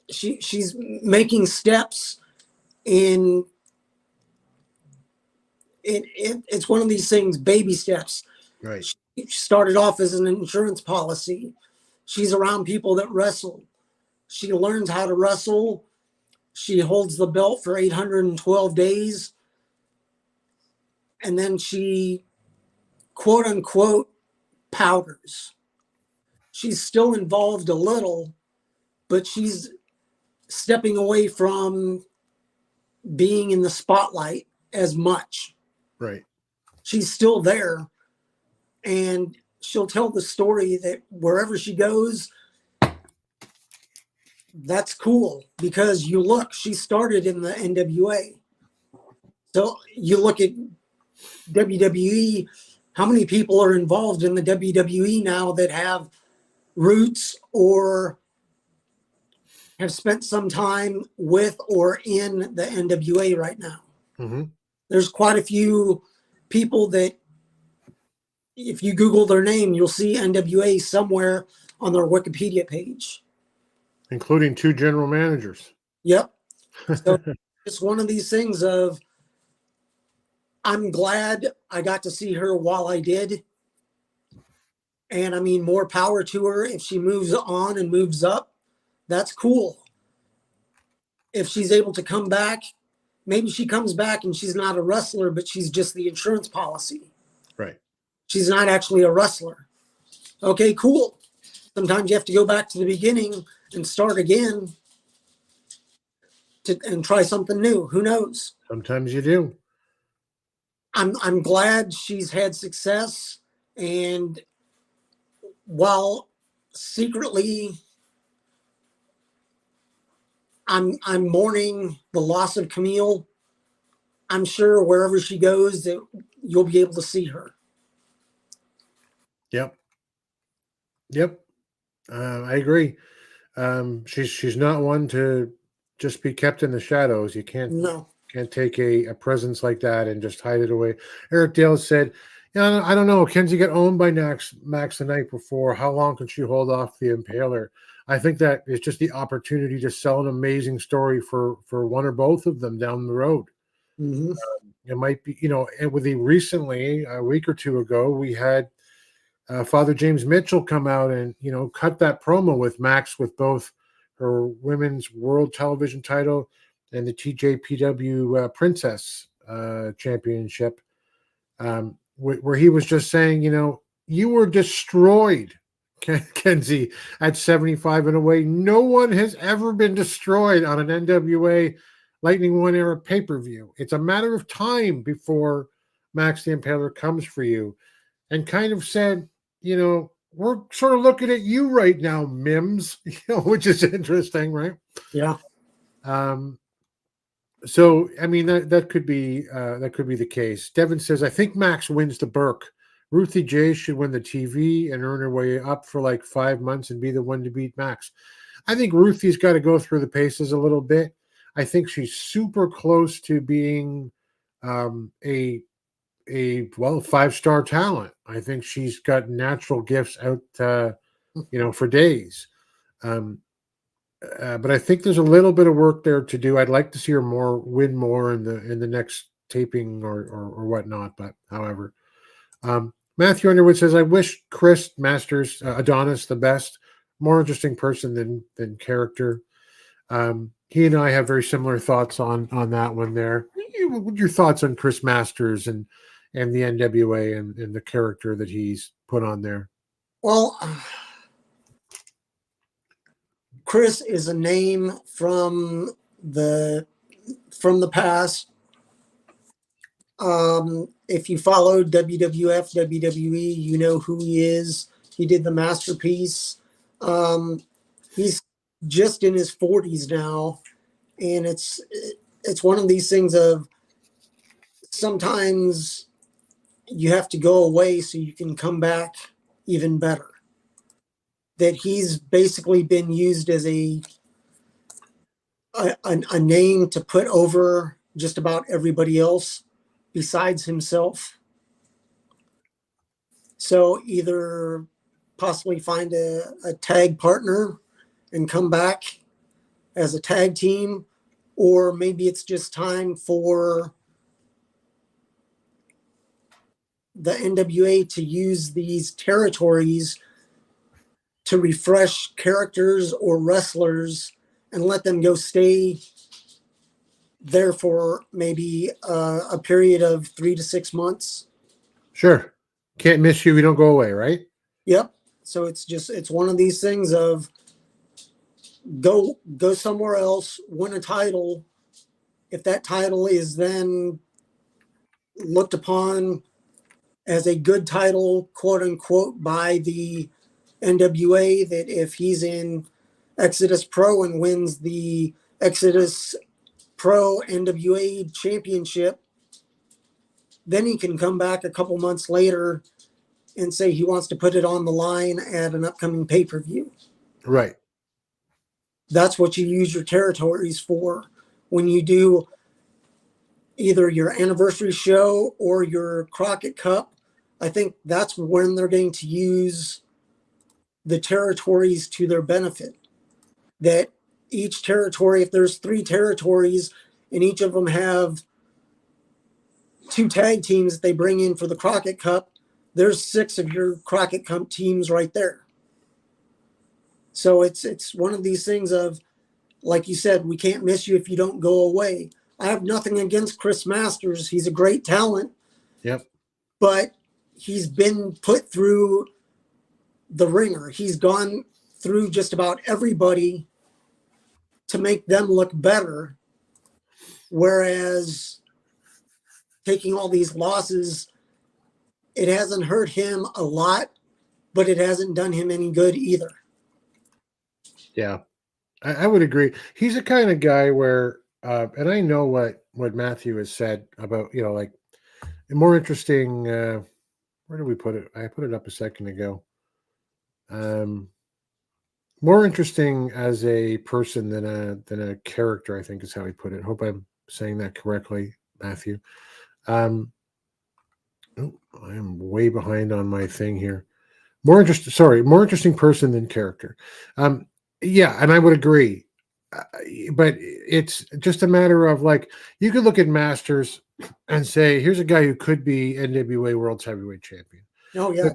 She's making steps in it's one of these things, baby steps. Right. She started off as an insurance policy. She's around people that wrestle. She learns how to wrestle. She holds the belt for 812 days. And then she, quote unquote, powders. She's still involved a little, but she's stepping away from being in the spotlight as much. Right. She's still there, and she'll tell the story that wherever she goes, that's cool, because she started in the NWA. So you look at WWE, how many people are involved in the WWE now that have roots or have spent some time with or in the NWA right now? Mm-hmm. There's quite a few people that, if you Google their name, you'll see NWA somewhere on their Wikipedia page. Including 2 general managers. Yep. So it's one of these things of, I'm glad I got to see her while I did. And I mean, more power to her. If she moves on and moves up, that's cool. If she's able to come back, maybe she comes back and she's not a wrestler, but she's just the insurance policy. Right. She's not actually a wrestler. Okay, cool. Sometimes you have to go back to the beginning and start again and try something new. Who knows? Sometimes you do. I'm glad she's had success, and while secretly I'm mourning the loss of Kamille, I'm sure wherever she goes that you'll be able to see her. Yep. I agree. She's not one to just be kept in the shadows. You can't take a presence like that and just hide it away. Eric Dale said, "Yeah, I don't know. Kenzie got owned by Max the night before. How long can she hold off the Impaler?" I think that is just the opportunity to sell an amazing story for one or both of them down the road. Mm-hmm. It might be, and with recently, a week or two ago, we had Father James Mitchell come out and, cut that promo with Max with both her women's world television title and the TJPW Princess Championship, where he was just saying, you were destroyed, Kenzie, at 75 and away. No one has ever been destroyed on an NWA Lightning One era pay-per-view. It's a matter of time before Max the Impaler comes for you. And kind of said, we're sort of looking at you right now, Mims, which is interesting, right? Yeah. So, I mean, that could be the case. Devin says, I think Max wins the Burke. Ruthie J should win the TV and earn her way up for like 5 months and be the one to beat Max. I think Ruthie's got to go through the paces a little bit. I think she's super close to being a 5-star talent. I think she's got natural gifts out, for days. But I think there's a little bit of work there to do. I'd like to see her win more in the next taping or whatnot. But however, Matthew Underwood says, I wish Chris Masters Adonis the best. More interesting person than character. He and I have very similar thoughts on that one there. Your thoughts on Chris Masters and the NWA and the character that he's put on there? Well, Chris is a name from the past. If you follow WWF, WWE, you know who he is. He did the Masterpiece. He's just in his 40s now, and it's one of these things of sometimes you have to go away so you can come back even better. That he's basically been used as a name to put over just about everybody else besides himself. So either possibly find a tag partner and come back as a tag team, or maybe it's just time for the NWA to use these territories to refresh characters or wrestlers and let them go stay there for maybe a period of 3 to 6 months. Sure. Can't miss you if you don't go away, right? Yep. So it's one of these things of go somewhere else, win a title. If that title is then looked upon as a good title, quote unquote, by the NWA, that if he's in Exodus Pro and wins the Exodus Pro NWA championship, then he can come back a couple months later and say he wants to put it on the line at an upcoming pay-per-view. Right. That's what you use your territories for when you do either your anniversary show or your Crockett Cup. I think that's when they're going to use the territories to their benefit. That each territory, if there's 3 territories and each of them have 2 tag teams that they bring in for the Crockett Cup, there's 6 of your Crockett Cup teams right there. So it's one of these things of, like you said, we can't miss you if you don't go away. I have nothing against Chris Masters. He's a great talent. Yep. But he's been put through the ringer. He's gone through just about everybody to make them look better. Whereas taking all these losses, it hasn't hurt him a lot, but it hasn't done him any good either. Yeah, I would agree. He's the kind of guy where, and I know what Matthew has said about, like more interesting. Where did we put it? I put it up a second ago. More interesting as a person than a character, I think is how he put it. Hope I'm saying that correctly, Matthew. I am way behind on my thing here. More interesting person than character. Yeah, and I would agree. But it's just a matter of, like, you could look at Masters and say, here's a guy who could be NWA Worlds Heavyweight Champion. Oh, yeah.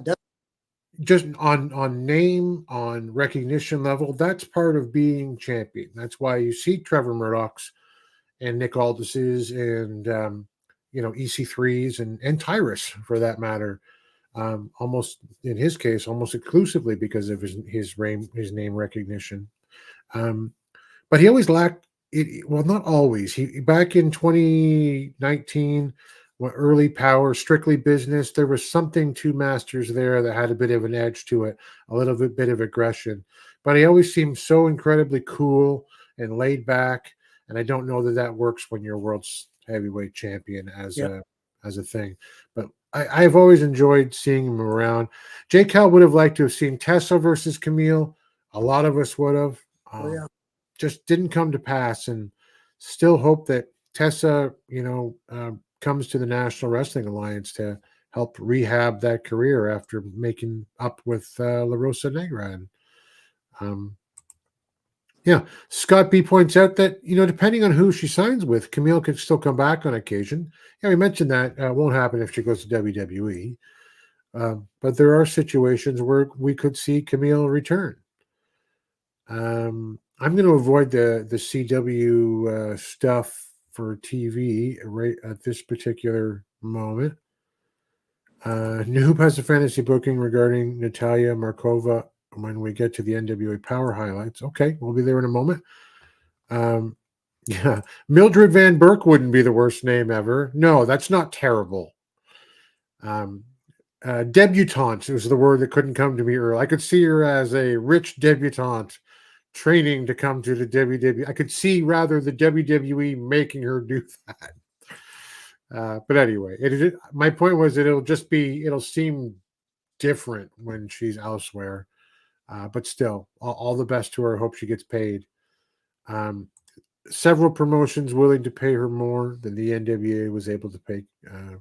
Just on name, on recognition level, that's part of being champion. That's why you see Trevor Murdoch's and Nick Aldis's and EC3's and Tyrus, for that matter, almost in his case, almost exclusively because of his name recognition. But he always lacked it. Well, not always. He back in 2019, early Power, Strictly Business, there was something to Masters there that had a bit of an edge to it, a little bit of aggression. But he always seemed so incredibly cool and laid back. And I don't know that works when you're world's heavyweight champion as a thing. But I've always enjoyed seeing him around. Jay Cal would have liked to have seen Tessa versus Kamille. A lot of us would have. Just didn't come to pass, and still hope that Tessa, comes to the National Wrestling Alliance to help rehab that career after making up with La Rosa Negra. And Scott B points out that, depending on who she signs with, Kamille could still come back on occasion. Yeah, we mentioned that won't happen if she goes to WWE. But there are situations where we could see Kamille return. I'm going to avoid the CW stuff for TV right at this particular moment. Noob has a fantasy booking regarding Natalia Markova when we get to the NWA Power highlights. Okay, we'll be there in a moment. Mildred Van Burke wouldn't be the worst name ever. No, that's not terrible. Debutante was the word that couldn't come to me earlier. I could see her as a rich debutante training to come to the WWE. I could see rather the WWE making her do that. But anyway, my point was that it'll seem different when she's elsewhere. But still, all the best to her. Hope she gets paid. Several promotions willing to pay her more than the NWA was able to pay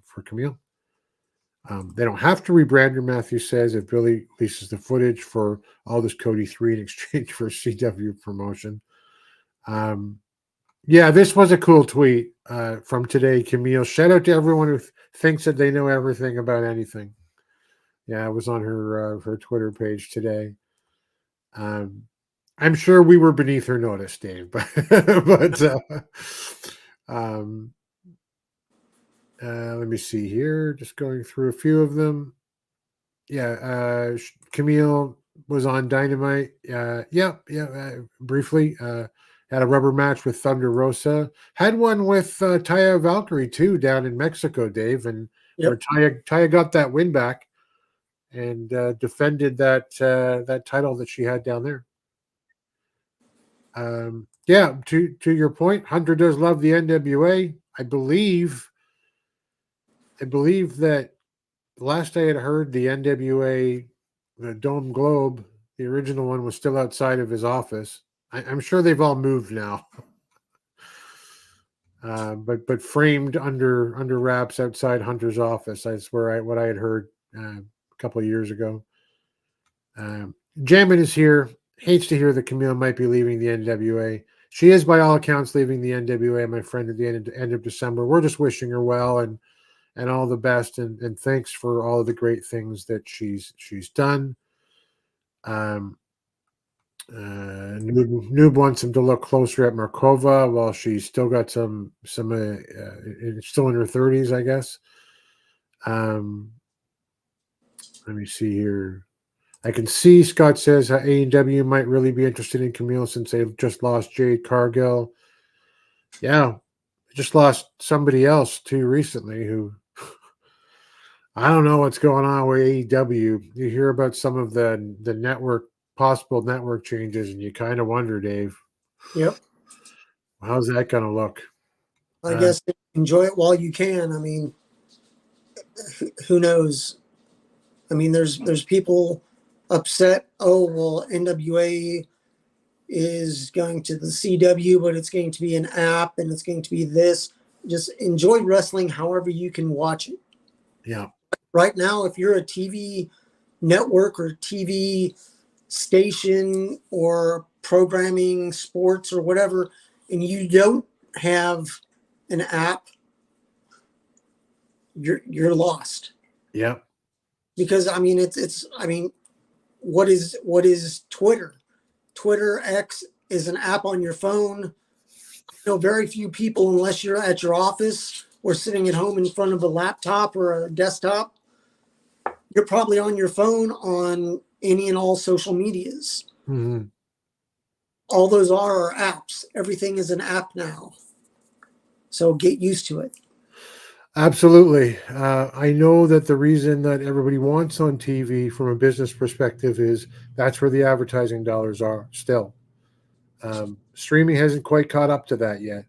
for Kamille. They don't have to rebrand her, Matthew says, if Billy releases the footage for all this Cody 3 in exchange for a CW promotion. This was a cool tweet from today, Kamille. Shout out to everyone who thinks that they know everything about anything. Yeah, it was on her Twitter page today. I'm sure we were beneath her notice, Dave, but let me see here. Just going through a few of them. Kamille was on Dynamite. Briefly. Had a rubber match with Thunder Rosa. Had one with Taya Valkyrie too down in Mexico, Dave, and where Taya got that win back and defended that title that she had down there. To your point, Hunter does love the NWA. I believe I believe that last I had heard, the NWA, the Dome Globe, the original one, was still outside of his office. I'm sure they've all moved now. But framed under wraps outside Hunter's office. That's what I had heard a couple of years ago. Jammin is here. Hates to hear that Kamille might be leaving the NWA. She is, by all accounts, leaving the NWA, my friend, at the end of December. We're just wishing her well and all the best, and thanks for all of the great things that she's done. Noob wants him to look closer at Markova while she's still got some still in her 30s, I guess. Let me see here. I can see Scott says AEW might really be interested in Kamille since they just lost Jade Cargill. Yeah, just lost somebody else too recently who I don't know what's going on with AEW. You hear about some of the possible network changes, and you kind of wonder, Dave. Yep. How's that going to look? I guess enjoy it while you can. I mean, who knows? I mean, there's people upset. Oh, well, NWA is going to the CW, but it's going to be an app and it's going to be this. Just enjoy wrestling however you can watch it. Yeah. Right now, if you're a TV network or TV station or programming sports or whatever, and you don't have an app, you're lost. Yeah. Because I mean, what is Twitter? Twitter X is an app on your phone. You know, very few people, unless you're at your office or sitting at home in front of a laptop or a desktop, you're probably on your phone on any and all social medias. Mm-hmm. All those are apps. Everything is an app now. So get used to it. Absolutely. I know that the reason that everybody wants on TV from a business perspective is that's where the advertising dollars are still. Streaming hasn't quite caught up to that yet.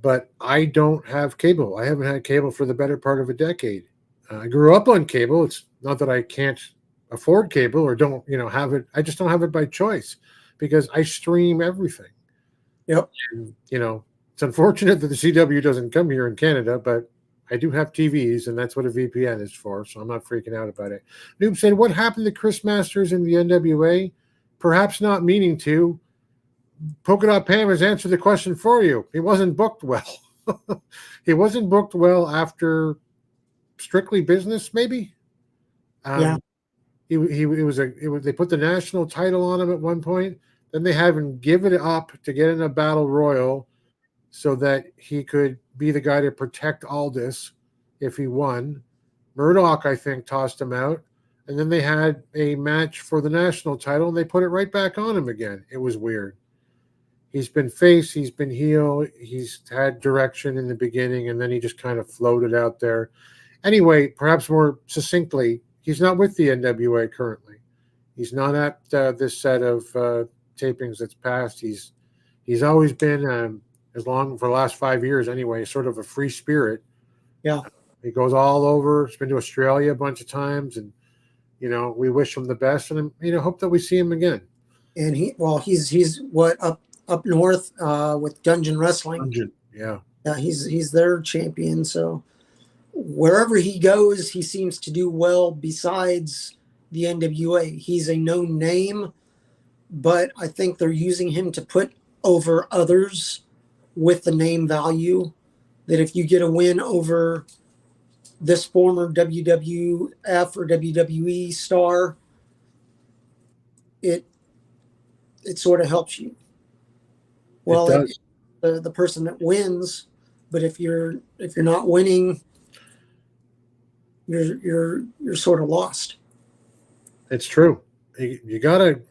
But I don't have cable. I haven't had cable for the better part of a decade. I grew up on cable. It's not that I can't afford cable or don't, have it. I just don't have it by choice because I stream everything. Yep. And, it's unfortunate that the CW doesn't come here in Canada, but I do have TVs, and that's what a VPN is for, so I'm not freaking out about it. Noob said, what happened to Chris Masters in the NWA? Perhaps not meaning to. Polka Dot Pam has answered the question for you. He wasn't booked well. He wasn't booked well after Strictly Business, maybe? Yeah. They put the national title on him at one point. Then they had him give it up to get in a battle royal so that he could be the guy to protect Aldis if he won. Murdoch, I think, tossed him out. And then they had a match for the national title, and they put it right back on him again. It was weird. He's been face, he's been heel, he's had direction in the beginning, and then he just kind of floated out there. Anyway, perhaps more succinctly, he's not with the NWA currently. He's not at this set of tapings that's passed. He's always been for the last 5 years anyway, sort of a free spirit. Yeah. He goes all over. He's been to Australia a bunch of times, and we wish him the best, and hope that we see him again. And he's what up north with Dungeon Wrestling. Yeah. Yeah, he's their champion. So wherever he goes, he seems to do well. Besides the NWA, he's a known name, but I think they're using him to put over others with the name value, that if you get a win over this former WWF or WWE star, it sort of helps you. Well, the person that wins, but if you're not winning, you're sort of lost. It's true. You gotta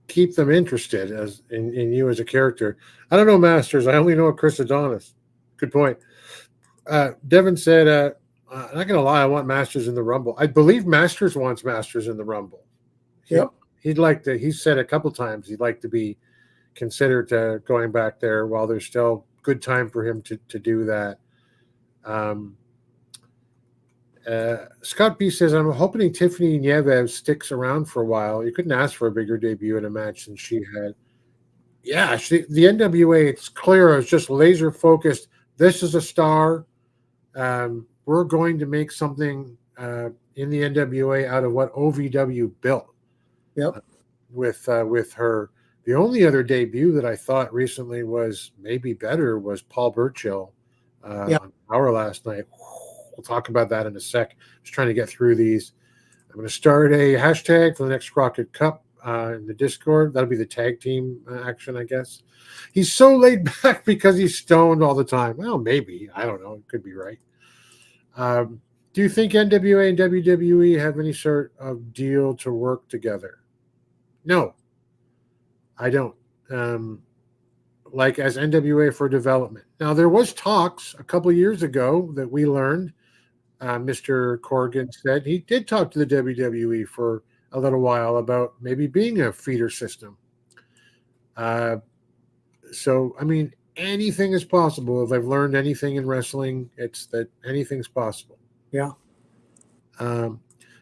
keep them interested in you as a character. I don't know Masters. I only know Chris Adonis. Good point. Devin said, I'm not gonna lie, I want Masters in the Rumble. I believe Masters wants Masters in the Rumble. Yep. He said a couple times he'd like to be considered going back there while there's still good time for him to do that. Scott B says, I'm hoping Tiffany Nieves sticks around for a while. You couldn't ask for a bigger debut in a match than she had. Yeah, the NWA, it's clear, is just laser focused. This is a star. We're going to make something in the NWA out of what OVW built. Yep. With her. The only other debut that I thought recently was maybe better was Paul Burchill on Power last night. We'll talk about that in a sec. Just trying to get through these. I'm going to start a hashtag for the next Crockett Cup in the Discord. That'll be the tag team action, I guess. He's so laid back because he's stoned all the time. Well, maybe. I don't know. It could be right. Do you think NWA and WWE have any sort of deal to work together? No, I don't. Like as NWA for development. Now, there was talks a couple of years ago that we learned. Mr. Corrigan said he did talk to the WWE for a little while about maybe being a feeder system. So, I mean, anything is possible. If I've learned anything in wrestling, it's that anything's possible. Yeah.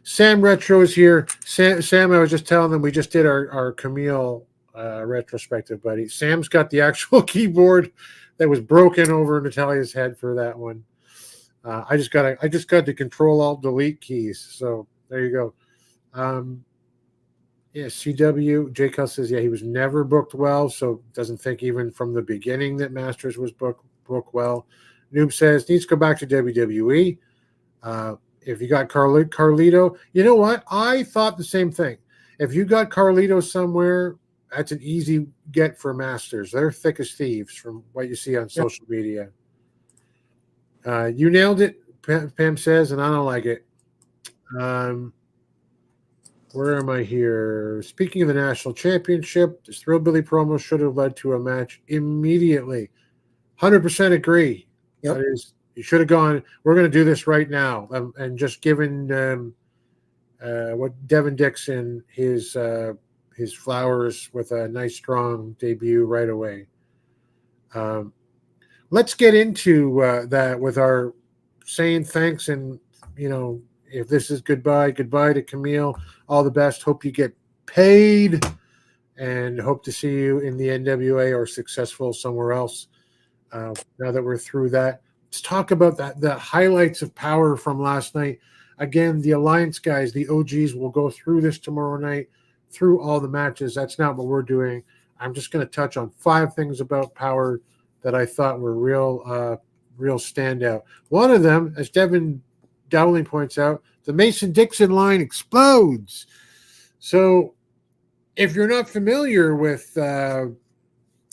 Sam Retro is here. Sam, I was just telling them we just did our Kamille retrospective, buddy. Sam's got the actual keyboard that was broken over Natalia's head for that one. I just got the Control-Alt-Delete keys. So there you go. CW. Jake says, he was never booked well, so doesn't think even from the beginning that Masters was booked well. Noob says, needs to go back to WWE. If you got Carlito, you know what? I thought the same thing. If you got Carlito somewhere, that's an easy get for Masters. They're thick as thieves from what you see on social media. You nailed it, Pam says, and I don't like it. Where am I here? Speaking of the national championship, this Thrillbilly promo should have led to a match immediately. 100% agree. Yep. That is, you should have gone, we're going to do this right now. And just given what Devin Dixon, his flowers with a nice, strong debut right away. Let's get into that with our saying thanks and, if this is goodbye to Kamille. All the best. Hope you get paid and hope to see you in the NWA or successful somewhere else. Now that we're through that, let's talk about the highlights of Power from last night. Again, the Alliance guys, the OGs, will go through this tomorrow night, through all the matches. That's not what we're doing. I'm just going to touch on 5 things about Power that I thought were real standout. One of them, as Devin Dowling points out, the Mason-Dixon line explodes. So if you're not familiar with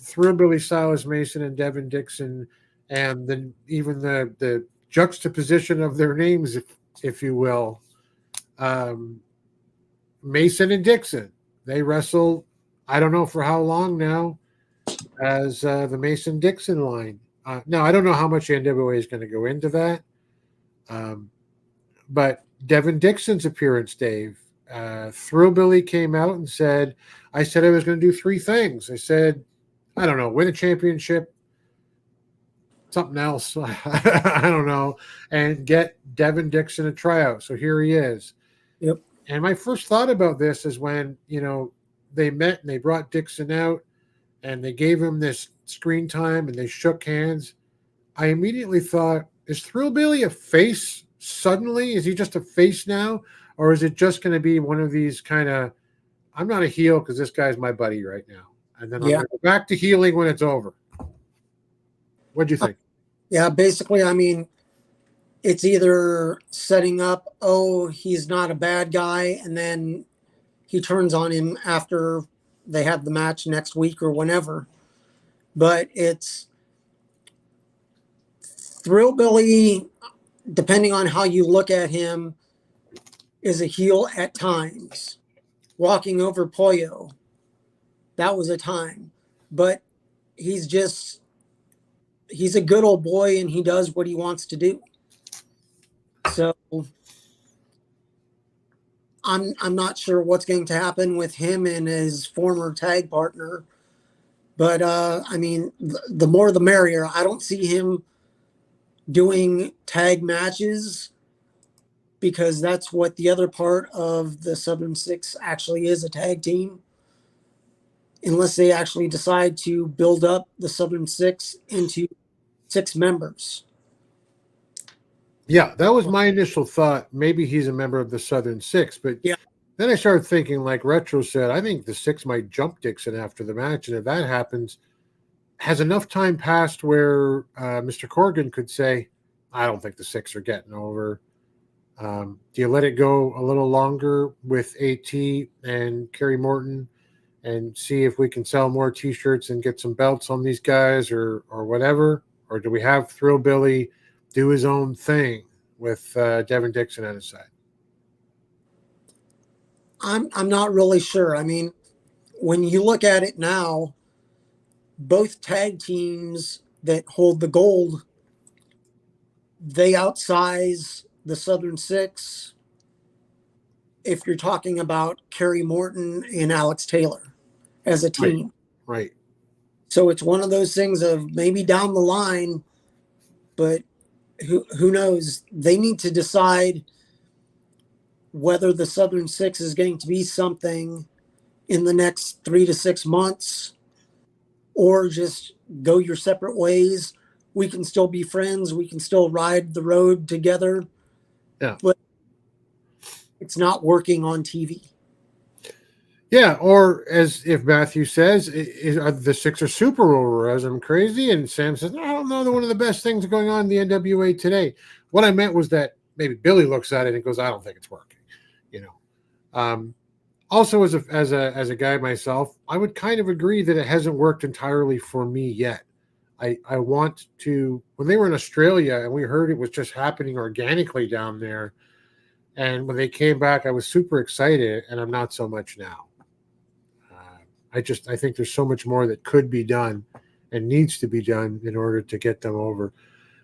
Thrillbilly Silas Mason and Devin Dixon and even the juxtaposition of their names, if you will, Mason and Dixon, they wrestle, I don't know for how long now, as the Mason-Dixon line. Now, I don't know how much the NWA is going to go into that. But Devin Dixon's appearance, Dave, Thrillbilly came out and said, I said I was going to do 3 things. I said, I don't know, win a championship, something else, I don't know, and get Devin Dixon a tryout. So here he is. Yep. And my first thought about this is when, they met and they brought Dixon out and they gave him this screen time and they shook hands. I immediately thought, is Thrillbilly a face suddenly? Is he just a face now? Or is it just going to be one of these kind of, I'm not a heel because this guy's my buddy right now. And then I'm going to go back to healing when it's over. What'd you think? Yeah, basically, I mean, it's either setting up, he's not a bad guy, and then he turns on him after they have the match next week or whenever. But it's Thrillbilly, depending on how you look at him, is a heel at times. Walking over Pollo, that was a time. But he's a good old boy and he does what he wants to do. So I'm not sure what's going to happen with him and his former tag partner. But, I mean, the more the merrier. I don't see him doing tag matches because that's what the other part of the Southern Six actually is, a tag team. Unless they actually decide to build up the Southern Six into 6 members. Yeah, that was my initial thought. Maybe he's a member of the Southern Six, but yeah. Then I started thinking, like Retro said, I think the Six might jump Dixon after the match, and if that happens, has enough time passed where Mr. Corgan could say, I don't think the Six are getting over. Do you let it go a little longer with AT and Kerry Morton and see if we can sell more T-shirts and get some belts on these guys or whatever? Or do we have Thrill Billy do his own thing with Devin Dixon at his side? I'm not really sure. I mean, when you look at it now, both tag teams that hold the gold, they outsize the Southern Six. If you're talking about Kerry Morton and Alex Taylor as a team. Right. So it's one of those things of maybe down the line, but who knows? They need to decide whether the Southern Six is going to be something in the next 3 to 6 months, or just go your separate ways. We can still be friends. We can still ride the road together. Yeah. But it's not working on TV. Yeah, or as if Matthew says, the Six are super over as I'm crazy, and Sam says, I don't know, they're one of the best things going on in the NWA today. What I meant was that maybe Billy looks at it and goes, I don't think it's working, you know. Also, as a guy myself, I would kind of agree that it hasn't worked entirely for me yet. I want to, when they were in Australia and we heard it was just happening organically down there, and when they came back, I was super excited, and I'm not so much now. I think there's so much more that could be done and needs to be done in order to get them over.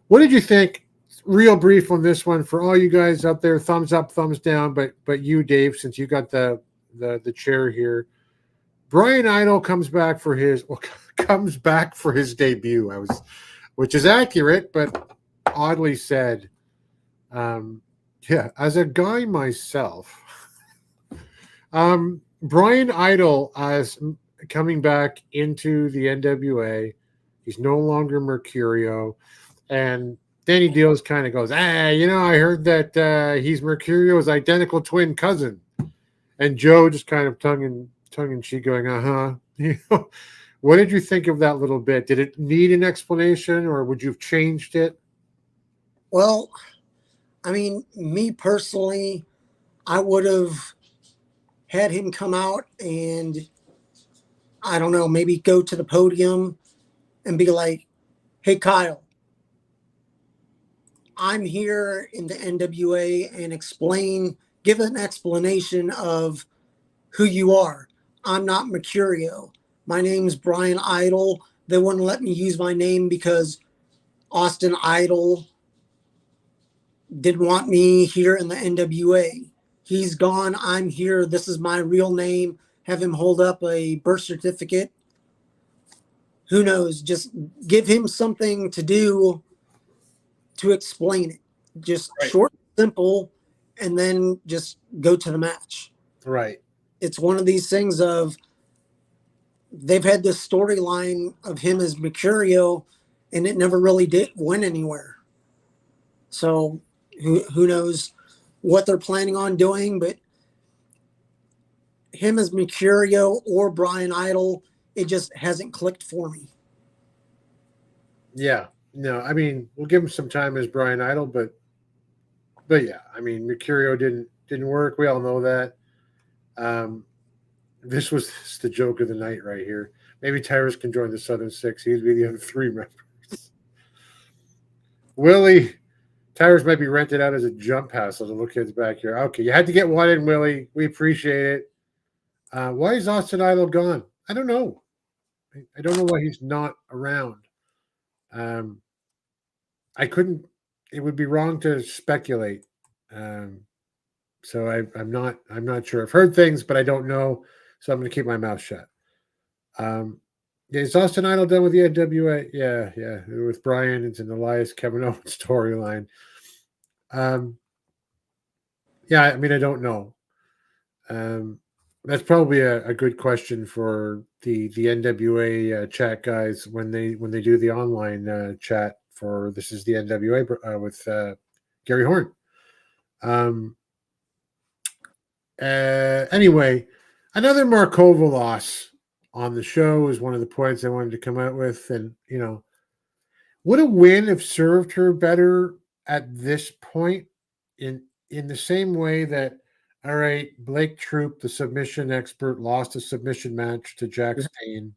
What did you think? Real brief on this one for all you guys out there. Thumbs up, thumbs down. But you, Dave, since you got the chair here, Brian Idol comes back for his debut. Which is accurate, but oddly said. Yeah, as a guy myself, Brian Idol as coming back into the NWA. He's no longer Mercurio, and Danny Deals kind of goes, I heard that he's Mercurio's identical twin cousin, and Joe just kind of tongue in cheek going, What did you think of that little bit? Did it need an explanation, or would you have changed it? Well, I mean, me personally, I would have had him come out and, I don't know, maybe go to the podium and be like, hey, Kyle, I'm here in the NWA, and give an explanation of who you are. I'm not Mercurio. My name's Brian Idol. They wouldn't let me use my name because Austin Idol didn't want me here in the NWA. He's gone. I'm here. This is my real name. Have him hold up a birth certificate. Who knows? Just give him something to do to explain it. Just short, simple, and then just go to the match. Right. It's one of these things of they've had this storyline of him as Mercurio, and it never really went anywhere. So who knows what they're planning on doing, but him as Mercurio or Brian Idol, it just hasn't clicked for me. Yeah. No, I mean, we'll give him some time as Brian Idol, but yeah, I mean, Mercurio didn't work. We all know that. This was the joke of the night right here. Maybe Tyrus can join the Southern Six. He'd be the other 3 members. Willie, Tyrus might be rented out as a jump pass. So the little kids back here. Okay, you had to get one in, Willie. We appreciate it. Why is Austin Idol gone? I don't know. I don't know why he's not around. It would be wrong to speculate. So I'm not sure. I've heard things, but I don't know. So I'm going to keep my mouth shut. Is Austin Idol done with the NWA? Yeah. With Brian, it's an Elias Kevin Owens storyline. Yeah, I mean, I don't know. That's probably a good question for the NWA chat guys when they do the online chat for This Is the NWA with Gary Horn. Anyway, another Markova loss on the show is one of the points I wanted to come out with, and would a win have served her better at this point in the same way that, all right, Blake Troop, the submission expert, lost a submission match to Jack Steen.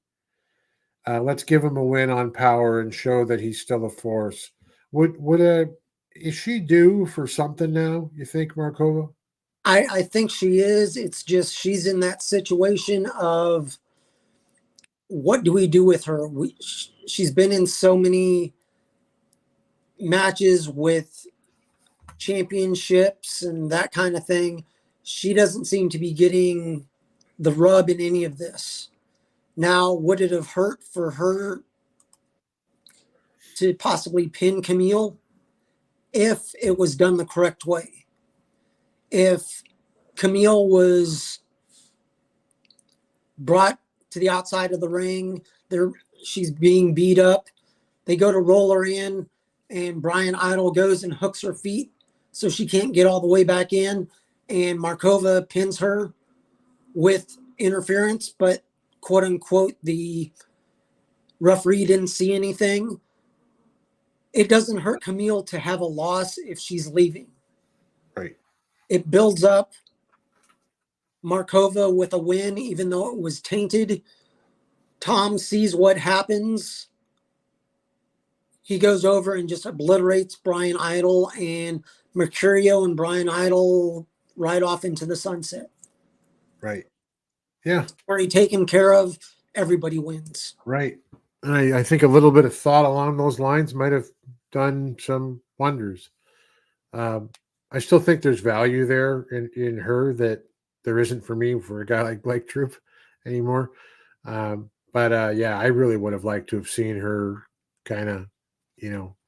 Let's give him a win on Power and show that he's still a force. Is she due for something now, you think, Markova? I think she is. It's just she's in that situation of what do we do with her? She's been in so many matches with championships and that kind of thing. She doesn't seem to be getting the rub in any of this. Now, would it have hurt for her to possibly pin Kamille if it was done the correct way? If Kamille was brought to the outside of the ring, she's being beat up, they go to roll her in, and Brian Idol goes and hooks her feet so she can't get all the way back in, and Markova pins her with interference, but quote unquote, the referee didn't see anything. It doesn't hurt Kamille to have a loss if she's leaving. Right. It builds up Markova with a win, even though it was tainted. Tom sees what happens. He goes over and just obliterates Brian Idol, and Mercurio and Brian Idol ride off into the sunset. Right. Yeah. Already taken care of. Everybody wins. Right. And I think a little bit of thought along those lines might have done some wonders. I still think there's value there in her that there isn't for me for a guy like Blake Troop anymore. But yeah, I really would have liked to have seen her kind of,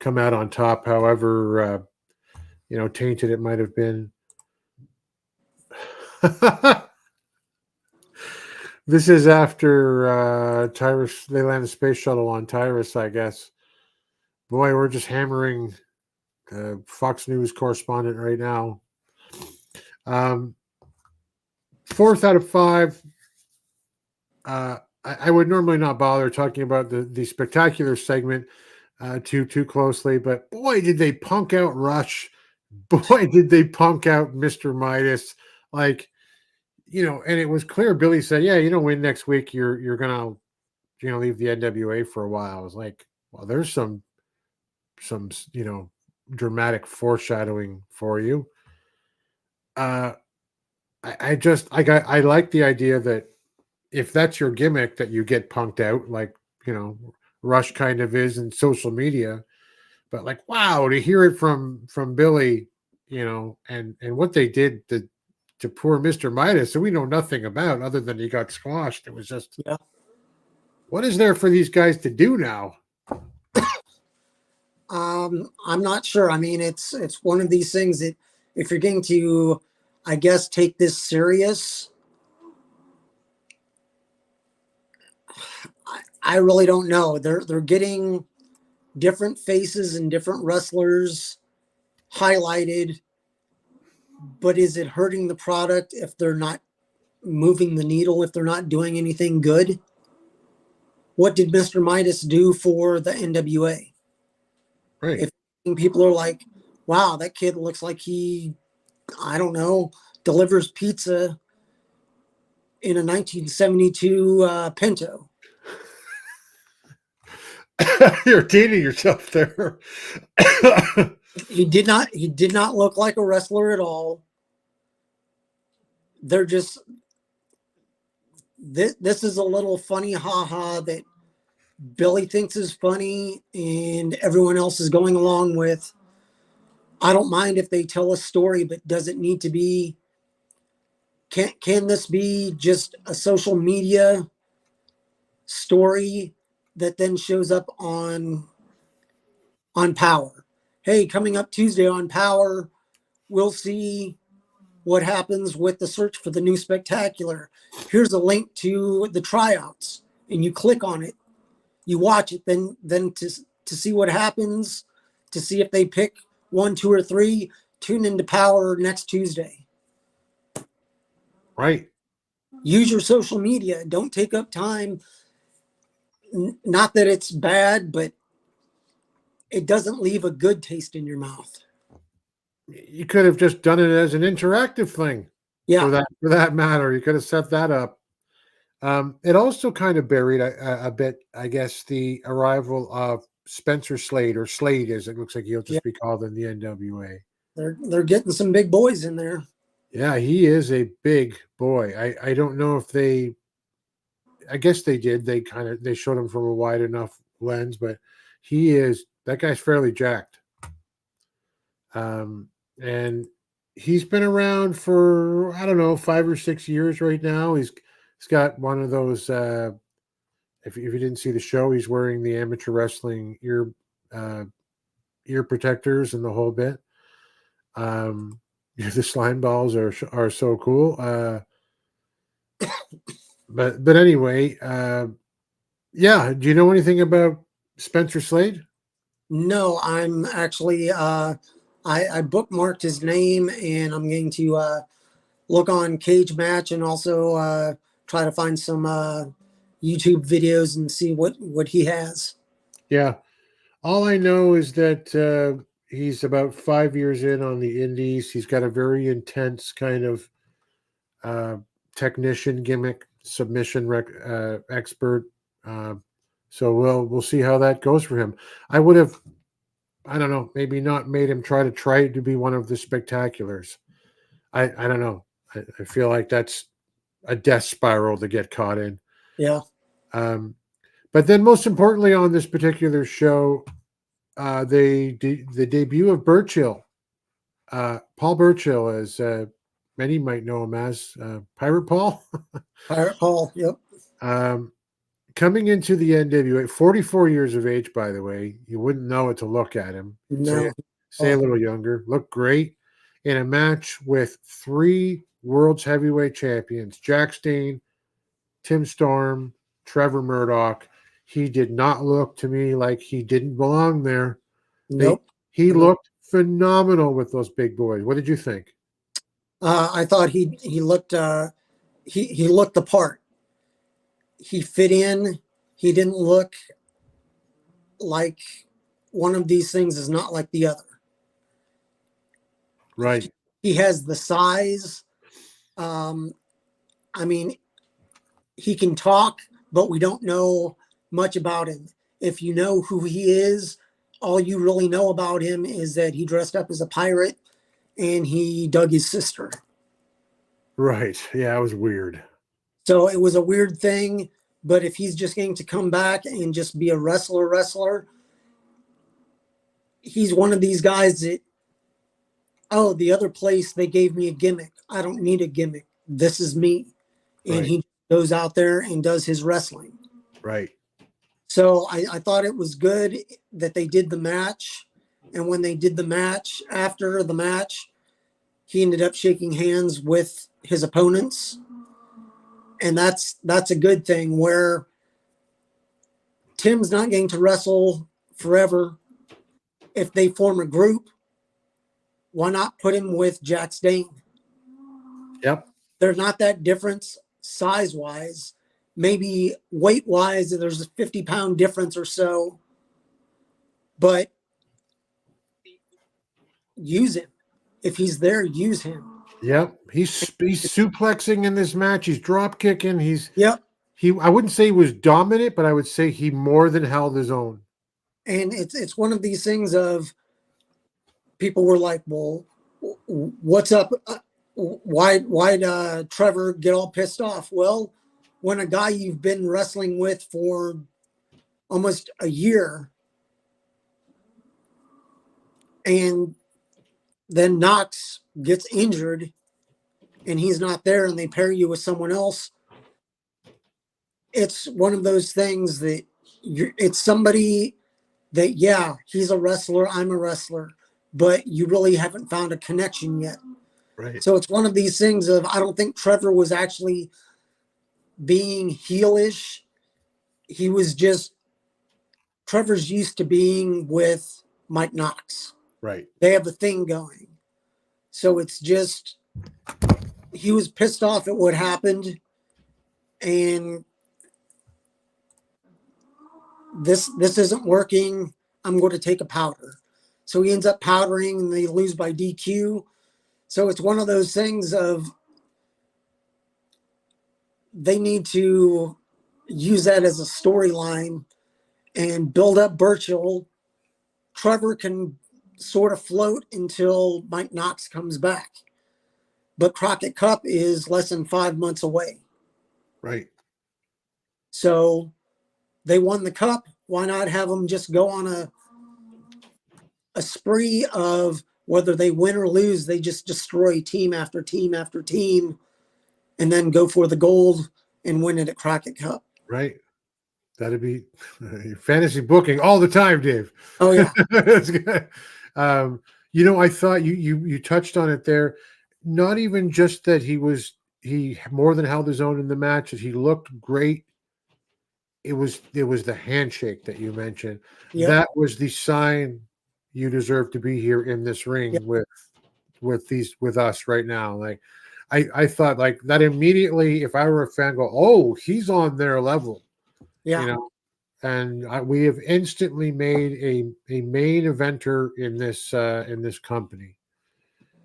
come out on top, however, tainted it might have been. This is after Tyrus, they land the space shuttle on Tyrus, I guess. Boy, we're just hammering Fox News correspondent right now. 4th out of 5. I would normally not bother talking about the spectacular segment too closely, but boy, did they punk out Rush. Boy, did they punk out Mr. Midas. Like, and it was clear. Billy said, yeah, win next week. You're going to leave the NWA for a while. I was like, well, there's some dramatic foreshadowing for you. I like the idea that if that's your gimmick, that you get punked out, like, Rush kind of is in social media, but like, wow, to hear it from Billy, and what they did to poor Mr. Midas, so we know nothing about other than he got squashed. It was just, what is there for these guys to do now? I'm not sure. I mean, it's one of these things that if you're going to, I guess, take this serious, I really don't know. They're getting different faces and different wrestlers highlighted, but is it hurting the product if they're not moving the needle, if they're not doing anything good? What did Mr. Midas do for the NWA? Right. If people are like, wow, that kid looks like he, I don't know, delivers pizza in a 1972 Pinto. You're dating yourself there. He did not look like a wrestler at all. They're just, this is a little funny haha that Billy thinks is funny and everyone else is going along with. I don't mind if they tell a story, but does it need to be, can this be just a social media story that then shows up on Power? Hey, coming up Tuesday on Power, we'll see what happens with the search for the new spectacular. Here's a link to the tryouts, and you click on it, you watch it, then to see what happens, to see if they pick 1, 2, or 3, tune into Power next Tuesday. Right. Use your social media. Don't take up time. Not that it's bad, but it doesn't leave a good taste in your mouth. You could have just done it as an interactive thing. Yeah. For that matter, you could have set that up. It also kind of buried a bit, I guess, the arrival of Spencer Slade, or Slade, as it looks like he'll just be called in the NWA. They're getting some big boys in there. Yeah, he is a big boy. I don't know if I guess they did. They showed him from a wide enough lens, but that guy's fairly jacked. And he's been around for, I don't know, 5 or 6 years right now. He's got one of those, if you didn't see the show, he's wearing the amateur wrestling ear protectors and the whole bit. The slime balls are so cool. But anyway, yeah. Do you know anything about Spencer Slade? No, I'm actually I bookmarked his name, and I'm going to look on Cage Match and also try to find some YouTube videos and see what he has. Yeah. All I know is that he's about 5 years in on the indies. He's got a very intense kind of technician gimmick, submission expert. So we'll see how that goes for him. I would have, I don't know, maybe not made him try to be one of the spectaculars. I don't know. I feel like that's a death spiral to get caught in. Yeah. But then most importantly on this particular show, the debut of Burchill, Paul Burchill, as many might know him as Pirate Paul. Pirate Paul, yep. Coming into the NWA, 44 years of age, by the way. You wouldn't know it to look at him. No. Say a little younger. Looked great in a match with 3 Worlds Heavyweight Champions, Jack Steen, Tim Storm, Trevor Murdoch. He did not look to me like he didn't belong there. Nope. He looked phenomenal with those big boys. What did you think? I thought he looked he looked the part. He fit in. He didn't look like one of these things is not like the other. Right. He has the size. I mean, he can talk, but we don't know much about him. If you know who he is, all you really know about him is that he dressed up as a pirate and he dug his sister. Right. Yeah, it was weird. So it was a weird thing, but if he's just going to come back and just be a wrestler, he's one of these guys that, oh, the other place they gave me a gimmick. I don't need a gimmick. This is me. And he goes out there and does his wrestling. Right. So I thought it was good that they did the match. And when they did the match, after the match, he ended up shaking hands with his opponents. And that's a good thing, where Tim's not going to wrestle forever. If they form a group, why not put him with Jack Stain? Yep. There's not that difference size-wise. Maybe weight-wise, there's a 50-pound difference or so. But use him. If he's there, use him. Yep. He's suplexing in this match. He's drop kicking. Yep. I wouldn't say he was dominant, but I would say he more than held his own. And it's one of these things of people were like, well, what's up? Why'd Trevor get all pissed off? Well, when a guy you've been wrestling with for almost a year and then Knox gets injured and he's not there and they pair you with someone else, it's one of those things that it's somebody that, yeah, he's a wrestler, I'm a wrestler, but you really haven't found a connection yet. Right. So it's one of these things of, I don't think Trevor was actually being heelish. He was just, Trevor's used to being with Mike Knox. Right. They have a thing going. So it's just, he was pissed off at what happened. And this isn't working. I'm going to take a powder. So he ends up powdering and they lose by DQ. So it's one of those things of, they need to use that as a storyline and build up Burchill. Trevor can sort of float until Mike Knox comes back. But Crockett Cup is less than 5 months away. Right. So they won the cup. Why not have them just go on a spree of, whether they win or lose, they just destroy team after team after team and then go for the gold and win it at Crockett Cup. Right. That'd be fantasy booking all the time, Dave. Oh, yeah. That's good. I thought you touched on it there. Not even just that he more than held his own in the match, that he looked great. It was the handshake that you mentioned. Yep. That was the sign you deserve to be here in this ring. Yep. with us right now. Like I thought like that immediately, if I were a fan, go, oh, he's on their level. Yeah. And we have instantly made a main eventer in this company.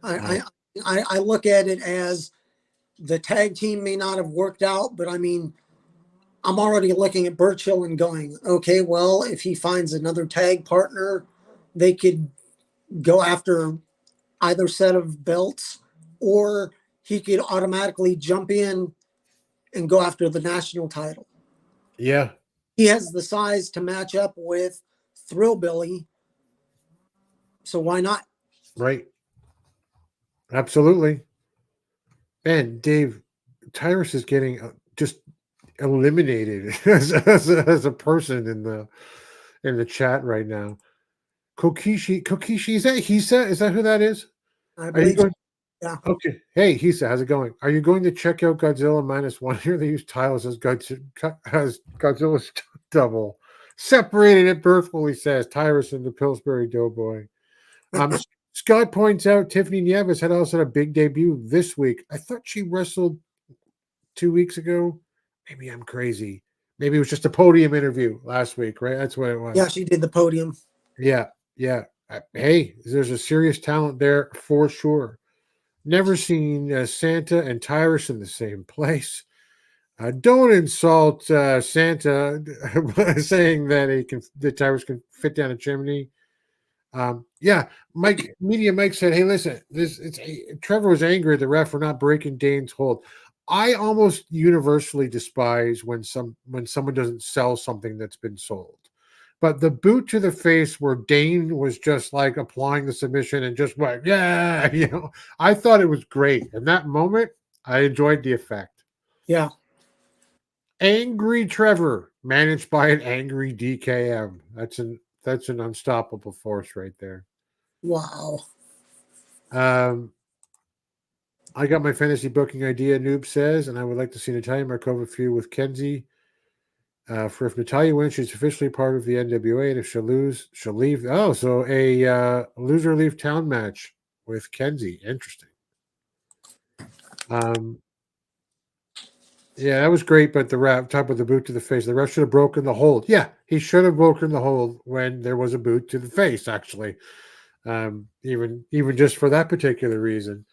I look at it as the tag team may not have worked out, but I mean, I'm already looking at Burchill and going, okay, well, if he finds another tag partner, they could go after either set of belts, or he could automatically jump in and go after the national title. Yeah. He has the size to match up with Thrillbilly. So why not? Right. Absolutely. Man, Dave, Tyrus is getting just eliminated as a person in the chat right now. Kokishi, is that Hisa? Is that who that is? I believe so. Yeah. Okay. Hey, Hisa, how's it going? Are you going to check out Godzilla -1? Here they use tiles as Godzilla's double. Separated at birth, Willie says. Tyrus and the Pillsbury Doughboy. Scott points out Tiffany Nieves had also had a big debut this week. I thought she wrestled 2 weeks ago. Maybe I'm crazy. Maybe it was just a podium interview last week, right? That's what it was. Yeah, she did the podium. Yeah. Hey, there's a serious talent there for sure. Never seen Santa and Tyrus in the same place. Don't insult Santa saying that Tyrus can fit down a chimney. Mike said, "Hey, listen, Trevor was angry at the ref for not breaking Dane's hold." I almost universally despise when someone doesn't sell something that's been sold. But the boot to the face where Dane was just like applying the submission and just went, yeah, I thought it was great. In that moment, I enjoyed the effect. Yeah. Angry Trevor, managed by an angry DKM. That's an unstoppable force right there. Wow. I got my fantasy booking idea, Noob says, and I would like to see Natalia Markova feud with Kenzie. For if Natalia wins, she's officially part of the NWA, and if she'll lose, she'll leave. Oh, so a loser leave town match with Kenzie. Interesting. Yeah, that was great, but the ref, top with the boot to the face, the ref should have broken the hold. Yeah, he should have broken the hold when there was a boot to the face, actually. Even just for that particular reason.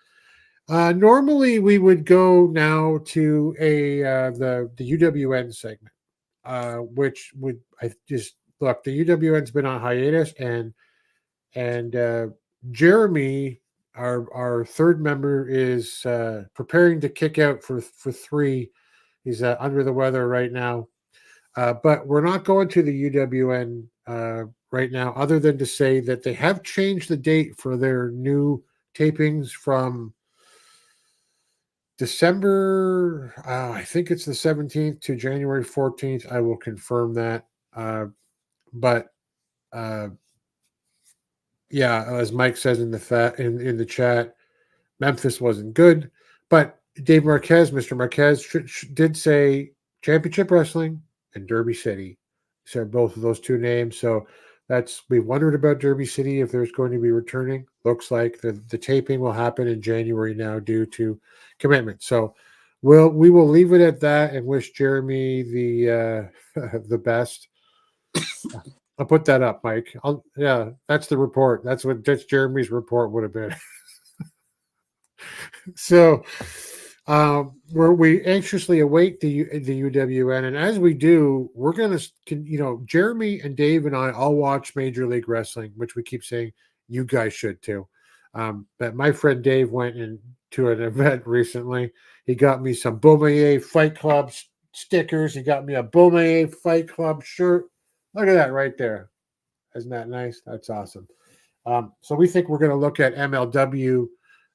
Normally we would go now to the UWN segment. Which would look, the UWN's been on hiatus, and Jeremy, our third member, is preparing to kick out for 3. He's under the weather right now, but we're not going to the UWN right now, other than to say that they have changed the date for their new tapings from December, I think it's the 17th to January 14th. I will confirm that. But as Mike says in the chat, Memphis wasn't good, but Dave Marquez, Mr. Marquez, did say Championship Wrestling and Derby City. He said both of those two names. So we wondered about Derby City if there's going to be returning. Looks like the taping will happen in January now due to commitment. So we will leave it at that and wish Jeremy the the best. I'll put that up, Mike. That's the report. That's Jeremy's report would have been. So we anxiously await the UWN, and as we do, we're gonna, Jeremy and Dave and I all watch Major League Wrestling, which we keep saying you guys should too. But my friend Dave went into an event recently. He got me some Beaumont Fight Club stickers. He got me a Beaumont Fight Club shirt. Look at that right there. Isn't that nice? That's awesome. So we think we're going to look at MLW.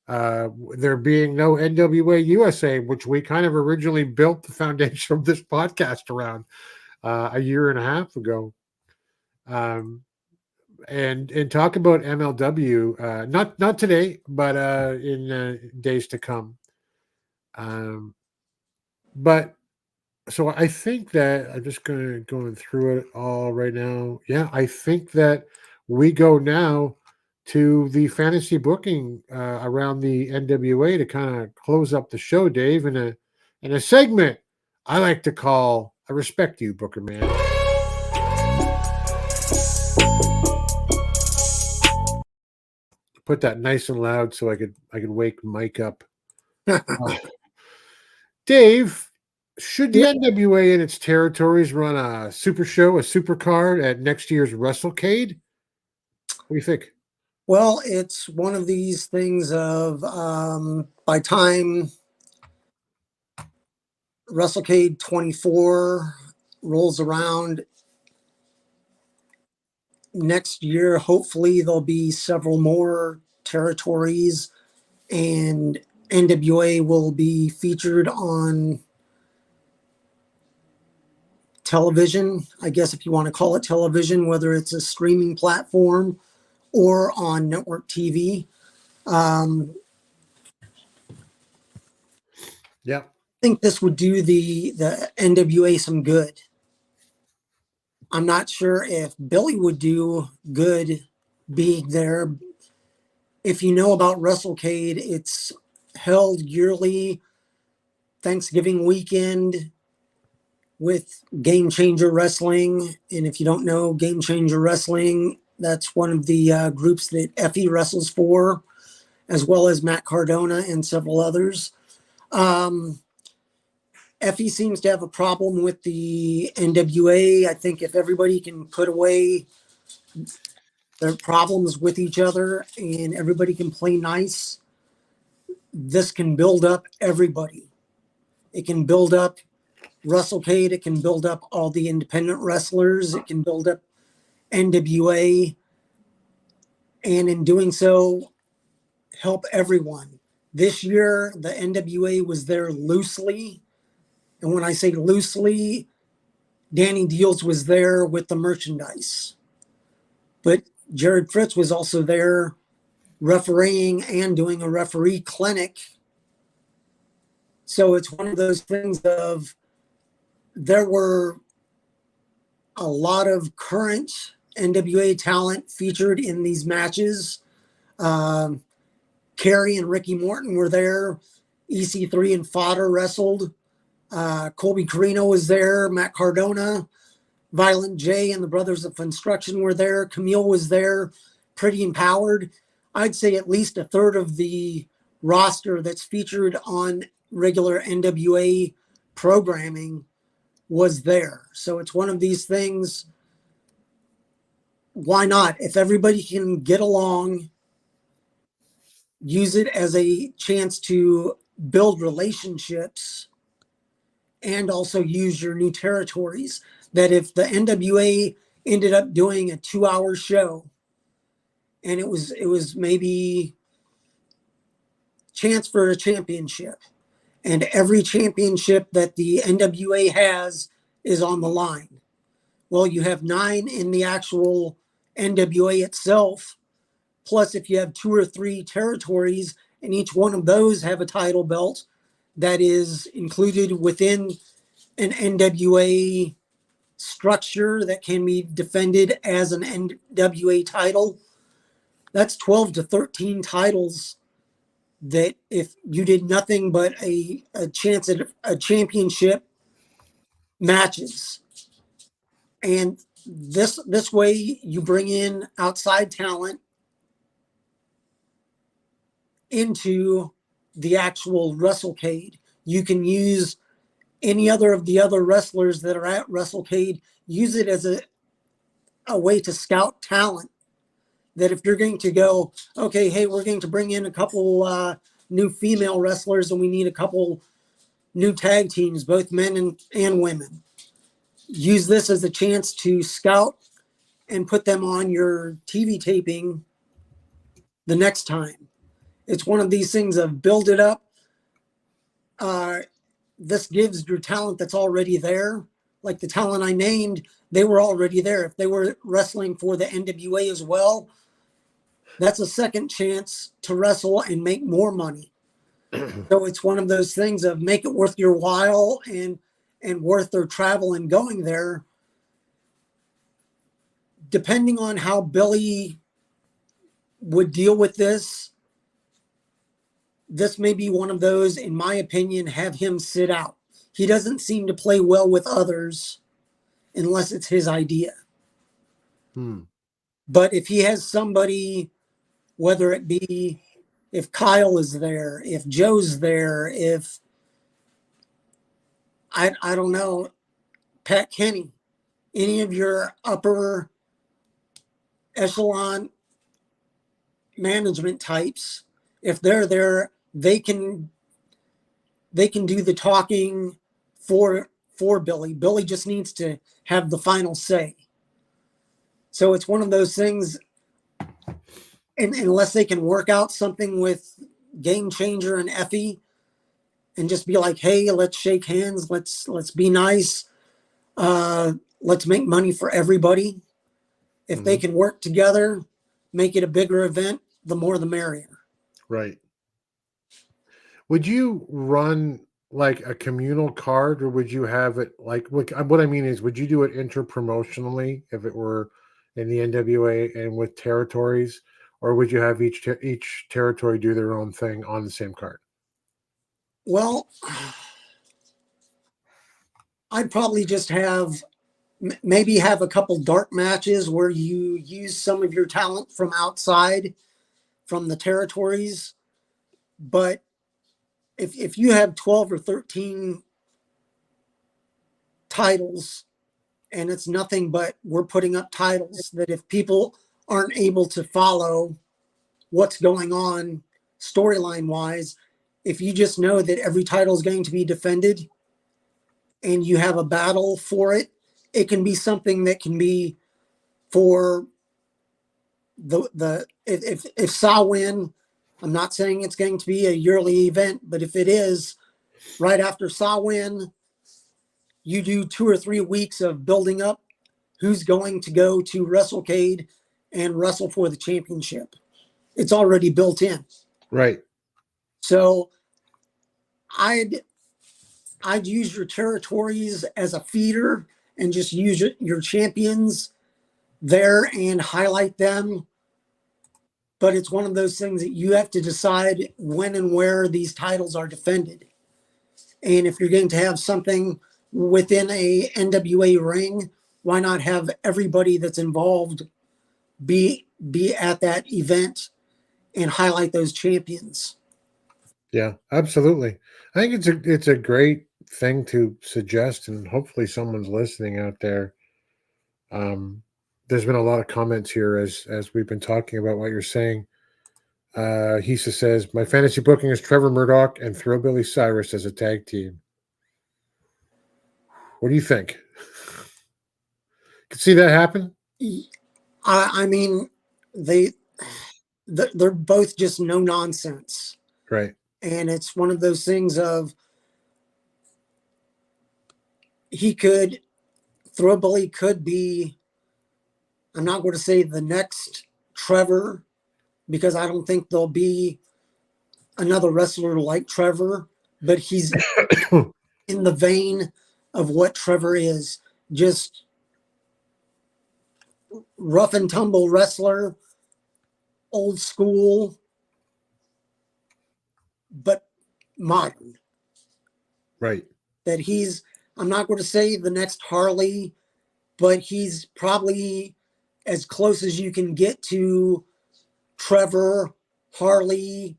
There being no NWA USA, which we kind of originally built the foundation of this podcast around a year and a half ago. And talk about MLW, not today, but in days to come. But so I think that I'm just going through it all right now. Yeah, I think that we go now to the fantasy booking around the NWA to kind of close up the show, Dave, in a segment I like to call "I Respect You, Booker Man." Put that nice and loud so I could wake Mike up. Dave, should the NWA in its territories run a super show, a supercard at next year's Wrestlecade? What do you think? Well, it's one of these things of by time Wrestlecade 24 rolls around next year, hopefully there'll be several more territories and NWA will be featured on television, I guess if you want to call it television, whether it's a streaming platform or on network TV. Yeah. I think this would do the NWA some good. I'm not sure if Billy would do good being there. If you know about Wrestlecade, it's held yearly Thanksgiving weekend with Game Changer Wrestling. And if you don't know Game Changer Wrestling, that's one of the groups that Effie wrestles for, as well as Matt Cardona and several others. Effie seems to have a problem with the NWA. I think if everybody can put away their problems with each other and everybody can play nice, this can build up everybody. It can build up Wrestlecade. It can build up all the independent wrestlers. It can build up NWA. And in doing so, help everyone. This year, the NWA was there loosely. And when I say loosely, Danny Deals was there with the merchandise. But Jared Fritz was also there refereeing and doing a referee clinic. So it's one of those things of there were a lot of current NWA talent featured in these matches. Kerry and Ricky Morton were there. EC3 and Fodder wrestled. Colby Carino was there. Matt Cardona, Violent J and the Brothers of Construction were there. Kamille was there. Pretty Empowered. I'd say at least a third of the roster that's featured on regular NWA programming was there. So it's one of these things. Why not? If everybody can get along, use it as a chance to build relationships and also use your new territories. That if the NWA ended up doing a 2-hour show and it was maybe chance for a championship, and every championship that the NWA has is on the line. Well, you have 9 in the actual NWA itself. Plus, if you have 2 or 3 territories and each one of those have a title belt that is included within an NWA structure that can be defended as an NWA title. That's 12 to 13 titles that if you did nothing but a chance at a championship matches. And this way you bring in outside talent into the actual Wrestlecade. You can use any other of the other wrestlers that are at Wrestlecade, use it as a way to scout talent. That if you're going to go, okay, hey, we're going to bring in a couple new female wrestlers and we need a couple new tag teams, both men and women. Use this as a chance to scout and put them on your TV taping the next time. It's one of these things of build it up. This gives your talent that's already there. Like the talent I named, they were already there. If they were wrestling for the NWA as well, that's a second chance to wrestle and make more money. So it's one of those things of make it worth your while and worth their travel and going there. Depending on how Billy would deal with this may be one of those, in my opinion, have him sit out. He doesn't seem to play well with others unless it's his idea. But if he has somebody, whether it be if Kyle is there, if Joe's there, if I don't know, Pat Kenny, any of your upper echelon management types, if they're there, they can do the talking for Billy. Billy just needs to have the final say. So it's one of those things, and unless they can work out something with Game Changer and Effie and just be like, hey, let's shake hands, let's be nice, let's make money for everybody. If they can work together, make it a bigger event, the more the merrier. Right. Would you run like a communal card, or would you have it like what I mean is, would you do it interpromotionally if it were in the NWA and with territories, or would you have each territory do their own thing on the same card? Well, I'd probably just maybe have a couple dark matches where you use some of your talent from outside, from the territories. But if you have 12 or 13 titles and it's nothing but we're putting up titles, that if people aren't able to follow what's going on storyline wise, if you just know that every title is going to be defended and you have a battle for it, it can be something that can be for if Samhain, I'm not saying it's going to be a yearly event, but if it is, right after Samhain, you do 2 or 3 weeks of building up who's going to go to Wrestlecade and wrestle for the championship. It's already built in. Right. So I'd use your territories as a feeder and just use your champions there and highlight them. But it's one of those things that you have to decide when and where these titles are defended. And if you're going to have something within a NWA ring, why not have everybody that's involved be at that event and highlight those champions? Yeah, absolutely. I think it's a great thing to suggest, and hopefully someone's listening out there. There's been a lot of comments here as we've been talking about what you're saying. Hisa says, my fantasy booking is Trevor Murdoch and Throwbilly Cyrus as a tag team. What do you think? Could see that happen? I mean, they're both just no nonsense. Right. And it's one of those things of Throwbilly could be, I'm not going to say the next Trevor, because I don't think there'll be another wrestler like Trevor, but he's in the vein of what Trevor is. Just rough and tumble wrestler, old school, but modern. Right. That he's, I'm not going to say the next Harley, but he's probably as close as you can get to Trevor, Harley,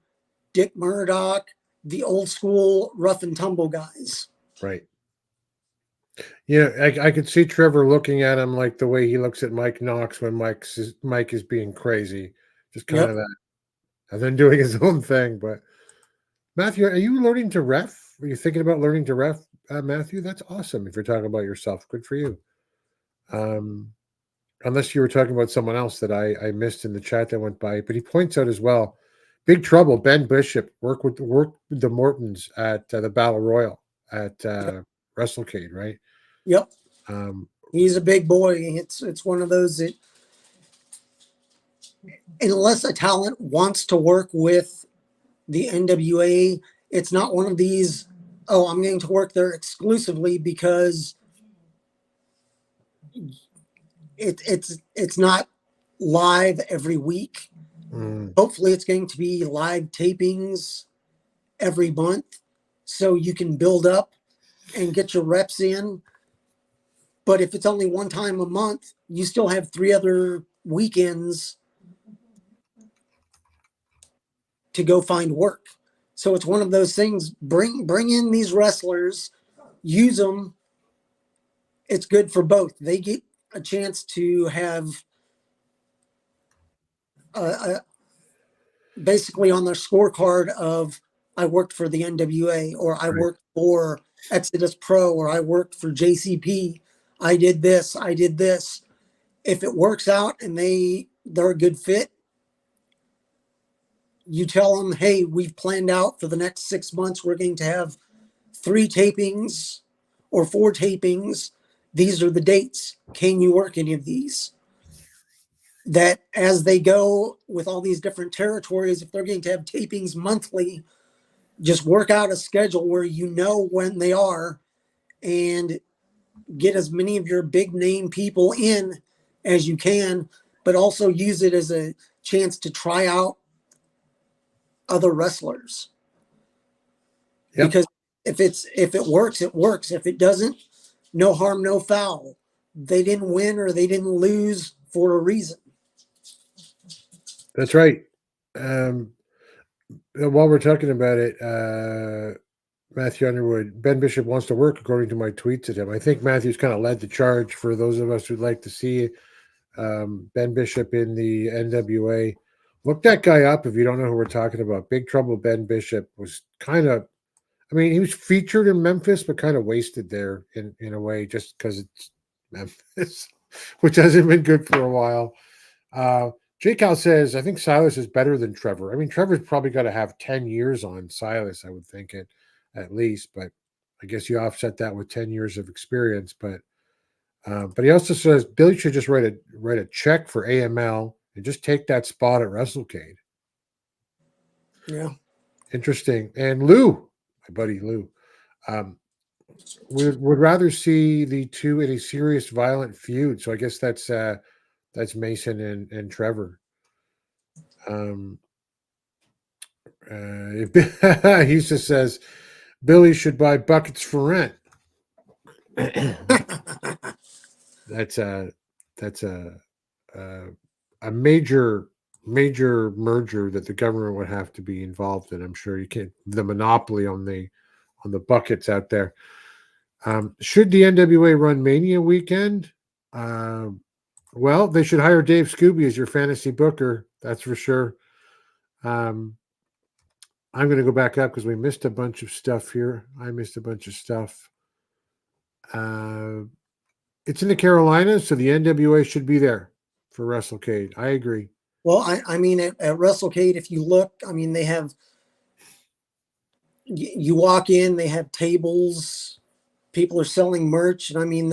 Dick Murdoch, the old school rough and tumble guys. Right. Yeah, I could see Trevor looking at him like the way he looks at Mike Knox when Mike is being crazy, just kind of that, and then doing his own thing. But Matthew, are you learning to ref? Are you thinking about learning to ref, Matthew? That's awesome. If you're talking about yourself, good for you. Unless you were talking about someone else that I missed in the chat that went by, but he points out as well, Big Trouble, Ben Bishop worked with the Mortons at the Battle Royal at Wrestlecade, right? Yep. He's a big boy. It's one of those that, unless a talent wants to work with the NWA, it's not one of these, oh, I'm going to work there exclusively, because it's not live every week. Hopefully it's going to be live tapings every month, so you can build up and get your reps in. But if it's only one time a month, you still have 3 other weekends to go find work. So it's one of those things, bring in these wrestlers, use them. It's good for both. They get a chance to have basically on their scorecard of, I worked for the NWA, or I worked for Exodus Pro, or I worked for JCP. I did this. If it works out and they're a good fit, you tell them, hey, we've planned out for the next 6 months, we're going to have 3 tapings or 4 tapings. These are the dates. Can you work any of these? That as they go with all these different territories, if they're going to have tapings monthly, just work out a schedule where you know when they are, and get as many of your big name people in as you can, but also use it as a chance to try out other wrestlers. Yep. Because if it works, it works. If it doesn't, no harm, no foul. They didn't win or they didn't lose for a reason. That's right. While we're talking about it, Matthew Underwood, Ben Bishop wants to work, according to my tweets at him. I think Matthew's kind of led the charge for those of us who'd like to see Ben Bishop in the NWA. Look that guy up if you don't know who we're talking about. Big Trouble Ben Bishop was kind of, I mean, he was featured in Memphis, but kind of wasted there in a way, just because it's Memphis, which hasn't been good for a while. J. Cal says, I think Silas is better than Trevor. I mean, Trevor's probably got to have 10 years on Silas, I would think at least, but I guess you offset that with 10 years of experience. But he also says Billy should just write a check for AML and just take that spot at Wrestlecade. Yeah. Interesting. And Lou, my buddy Lou, would rather see the two in a serious violent feud. So I guess that's Mason and Trevor. He just says Billy should buy buckets for rent. That's a major merger that the government would have to be involved in. I'm sure you can't, the monopoly on the buckets out there. Should the NWA run Mania weekend? Well, they should hire Dave Scooby as your fantasy booker. That's for sure. I'm going to go back up because we missed a bunch of stuff here. I missed a bunch of stuff. It's in the Carolinas, so the NWA should be there for Wrestlecade. I agree. Well, I mean, at Wrestlecade, if you look, I mean, they have, you walk in, they have tables, people are selling merch, and I mean,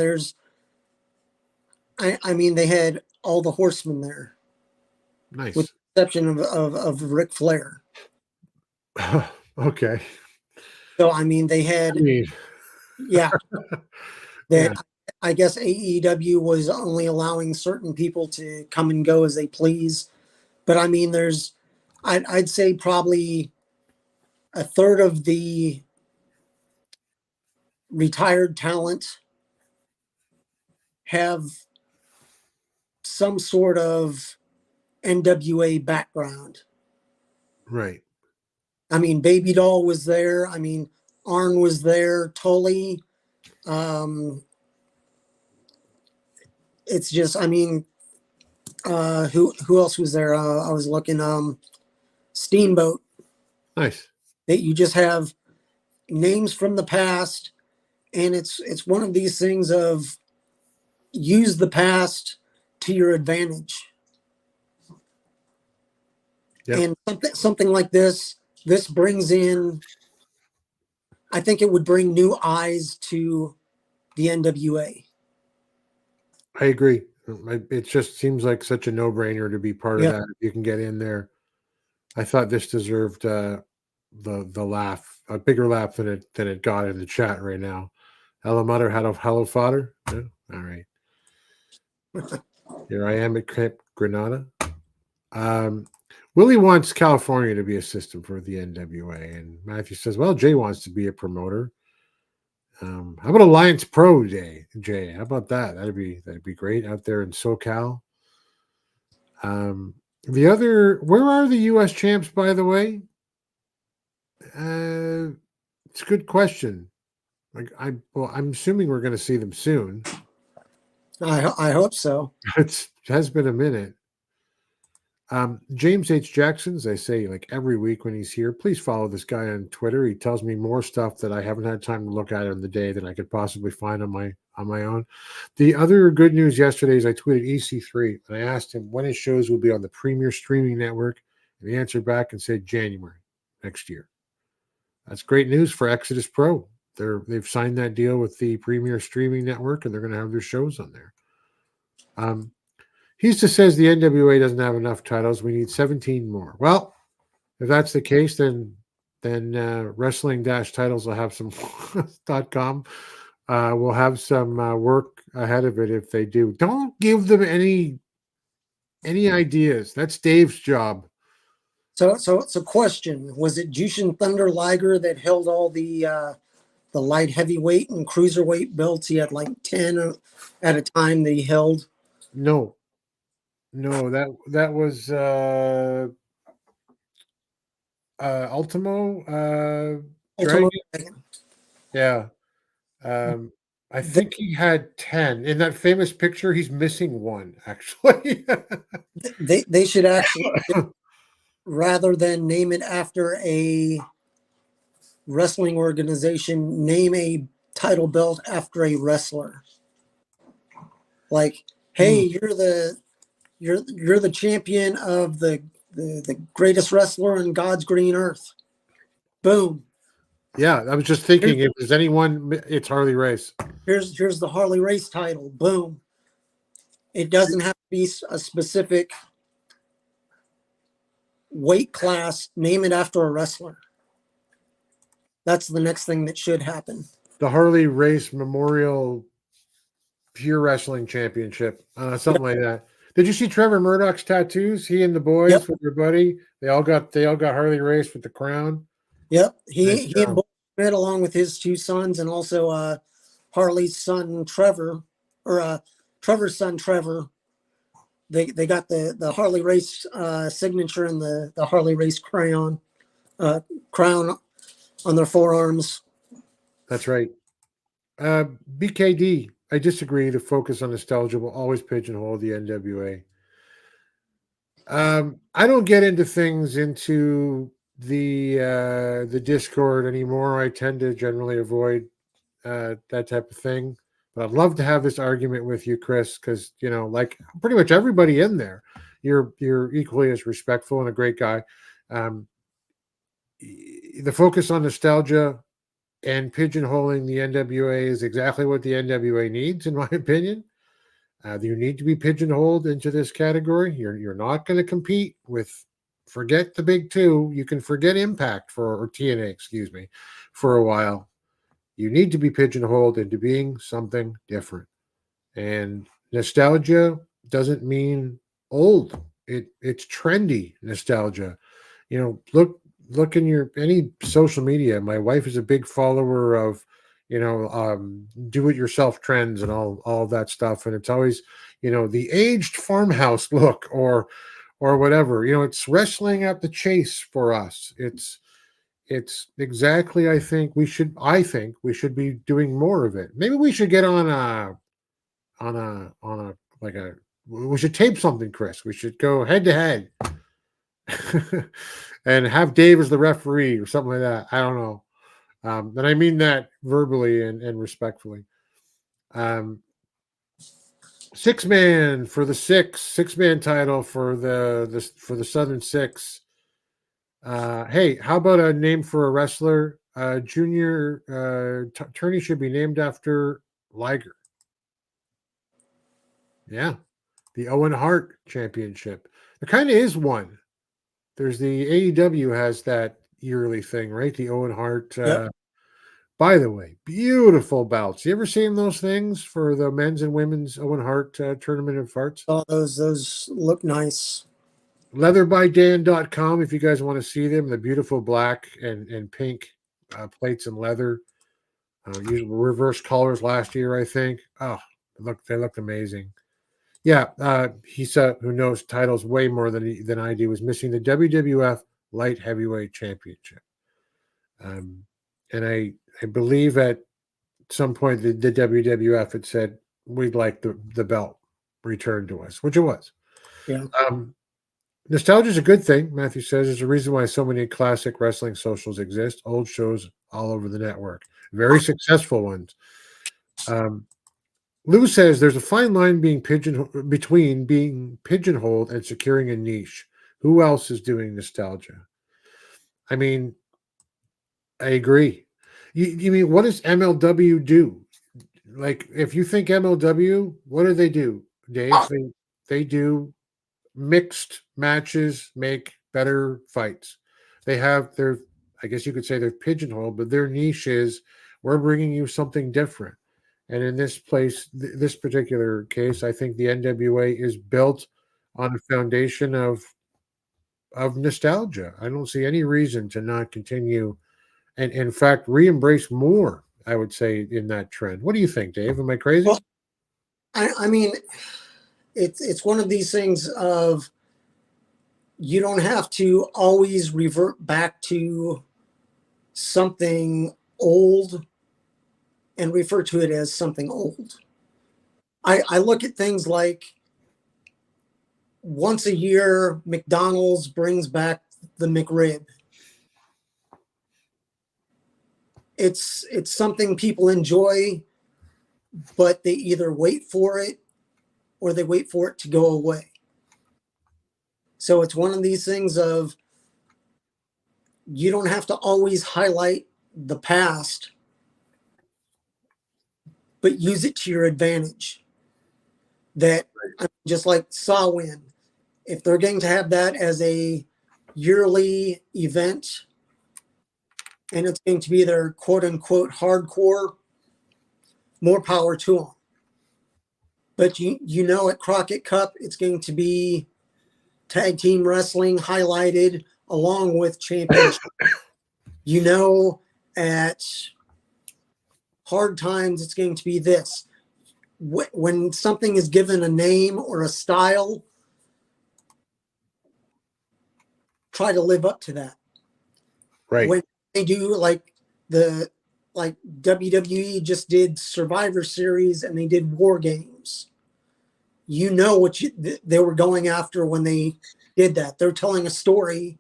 I mean, they had all the horsemen there. Nice. With the exception of Ric Flair. Okay. So, I mean, they had, yeah, that I guess AEW was only allowing certain people to come and go as they please. But I mean, I'd say probably a third of the retired talent have some sort of NWA background. Right. I mean, Baby Doll was there. I mean, Arn was there. Tully. It's just, I mean, who else was there? I was looking. Steamboat. Nice. That you just have names from the past, and it's one of these things of use the past to your advantage. Yep. And something like this brings in, I think it would bring new eyes to the NWA. I agree. It just seems like such a no-brainer to be part of that. If you can get in there. I thought this deserved the laugh, a bigger laugh than it got in the chat right now. Hello, mother, hello, father. No? All right. Here I am at Camp Granada. Willie wants California to be a system for the NWA, and Matthew says, "Well, Jay wants to be a promoter. How about Alliance Pro Day, Jay? How about that? That'd be great out there in SoCal." Where are the U.S. champs, by the way? It's a good question. I'm assuming we're going to see them soon. I hope so. It has been a minute. James H. Jackson, as I say, like every week when he's here, please follow this guy on Twitter. He tells me more stuff that I haven't had time to look at in the day than I could possibly find on my own. The other good news yesterday is I tweeted EC3 and I asked him when his shows will be on the premier streaming network, and he answered back and said January next year. That's great news for Exodus Pro. They've signed that deal with the premier streaming network, and they're going to have their shows on there. He just says the NWA doesn't have enough titles. We need 17 more. Well, if that's the case, then wrestling-titles will have some .com. We'll have some work ahead of it if they do. Don't give them any ideas. That's Dave's job. So it's a question. Was it Jushin Thunder Liger that held all the light heavyweight and cruiserweight belts? He had like 10 at a time that he held. No, that was Ultimo Dragon. Yeah. I think he had 10. In that famous picture, he's missing one, actually. they should actually, rather than name it after a wrestling organization, name a title belt after a wrestler. Like, hey, you're the champion of the greatest wrestler on God's green earth. Boom. Yeah, I was just thinking, if there's anyone, it's Harley Race. Here's the Harley Race title. Boom. It doesn't have to be a specific weight class. Name it after a wrestler. That's the next thing that should happen. The Harley Race Memorial Pure Wrestling Championship, something like that. Did you see Trevor Murdoch's tattoos? He and the boys with their buddy, they all got Harley Race with the crown. Yep, he and Bull Smith, along with his two sons, and also Harley's son Trevor, or Trevor's son Trevor. They got the Harley Race signature and the Harley Race crown on their forearms. That's right. BKD, I disagree. The focus on nostalgia will always pigeonhole the NWA. I don't get into things into the Discord anymore. I tend to generally avoid that type of thing. But I'd love to have this argument with you, Chris, because like pretty much everybody in there, you're equally as respectful and a great guy. The focus on nostalgia and pigeonholing the NWA is exactly what the NWA needs, in my opinion. You need to be pigeonholed into this category. You're not going to compete with Forget the big two. You can forget Impact or TNA, excuse me, for a while. You need to be pigeonholed into being something different. And nostalgia doesn't mean old. It's trendy nostalgia. Look in any social media. My wife is a big follower of, do-it-yourself trends and all that stuff. And it's always, the aged farmhouse look or whatever. It's wrestling at the chase for us. It's exactly. I think we should be doing more of it. Maybe we should get we should tape something, Chris. We should go head to head and have Dave as the referee or something like that. I don't know. And I mean that verbally and respectfully. Six-man for the six-man title for the Southern Six. Hey, how about a name for a wrestler? Junior tourney should be named after Liger. Yeah, the Owen Hart Championship. There kind of is one. There's the AEW has that yearly thing, right? The Owen Hart. Yep. By the way, beautiful belts. You ever seen those things for the men's and women's Owen Hart tournament of farts? Oh, those look nice. Leatherbydan.com if you guys want to see them. The beautiful black and pink plates and leather. Using reverse colors last year, I think. Oh, they looked amazing. Yeah, he said, who knows titles way more than I do, was missing the WWF Light Heavyweight Championship. And I believe at some point the WWF had said, we'd like the belt returned to us, which it was. Yeah. Nostalgia is a good thing, Matthew says. There's a reason why so many classic wrestling socials exist. Old shows all over the network. Very successful ones. Lou says there's a fine line between being pigeonholed and securing a niche. Who else is doing nostalgia? I mean, I agree. You mean, what does MLW do? Like, if you think MLW, what do, Dave? They do mixed matches, make better fights. They have I guess you could say they're pigeonholed, but their niche is we're bringing you something different. And in this particular case, I think the NWA is built on a foundation of nostalgia. I don't see any reason to not continue and, in fact, re-embrace more, I would say, in that trend. What do you think, Dave? Am I crazy? Well, I mean, it's one of these things of you don't have to always revert back to something old and refer to it as something old. I look at things like once a year, McDonald's brings back the McRib. It's something people enjoy, but they either wait for it or they wait for it to go away. So it's one of these things of you don't have to always highlight the past, but use it to your advantage. That just like Sawin, if they're going to have that as a yearly event and it's going to be their quote unquote hardcore, more power to them. But you know, at Crockett Cup, it's going to be tag team wrestling highlighted along with championship. You know, at Hard Times, it's going to be this. When something is given a name or a style, try to live up to that. Right. When they do like WWE just did Survivor Series and they did War Games. You know what they were going after when they did that. They're telling a story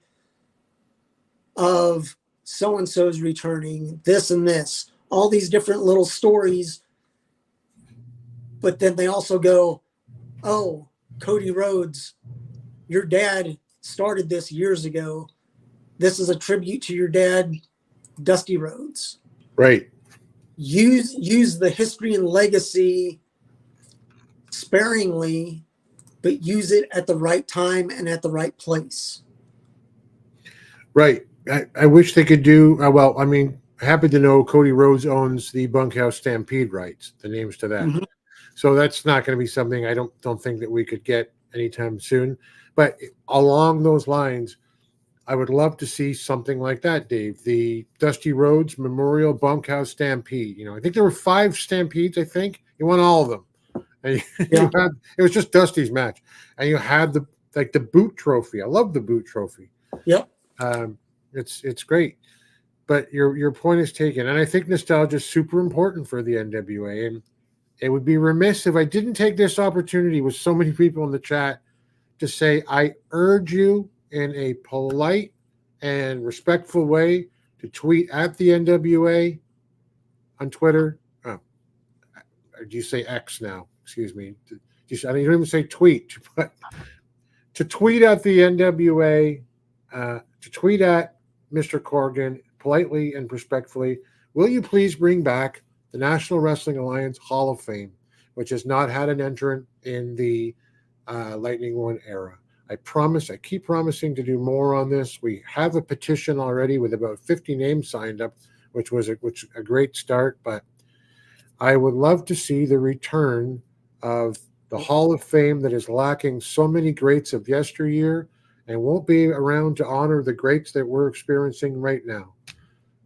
of so-and-so's returning, this and this, all these different little stories. But then they also go, oh, Cody Rhodes, your dad started this years ago. This is a tribute to your dad, Dusty Rhodes. Right. Use the history and legacy sparingly, but use it at the right time and at the right place. Right. I wish they could do well. I mean, happy to know Cody Rhodes owns the Bunkhouse Stampede rights, the names to that. Mm-hmm. So that's not going to be something I don't think that we could get anytime soon. But along those lines, I would love to see something like that, Dave. The Dusty Rhodes Memorial Bunkhouse Stampede. You know, I think there were 5 Stampedes. I think he won all of them. And it was just Dusty's match, and you had the boot trophy. I love the boot trophy. Yep. It's great. But your point is taken, and I think nostalgia is super important for the NWA. And it would be remiss if I didn't take this opportunity with so many people in the chat to say I urge you in a polite and respectful way to tweet at the NWA on Twitter. Oh, do you say X now? Excuse me. You don't even say tweet, but to tweet at the NWA, to tweet at Mr. Corgan politely and respectfully, will you please bring back the National Wrestling Alliance Hall of Fame, which has not had an entrant in the Lightning One era. I promise, I keep promising to do more on this. We have a petition already with about 50 names signed up, which was a great start, but I would love to see the return of the Hall of Fame that is lacking so many greats of yesteryear and won't be around to honor the greats that we're experiencing right now.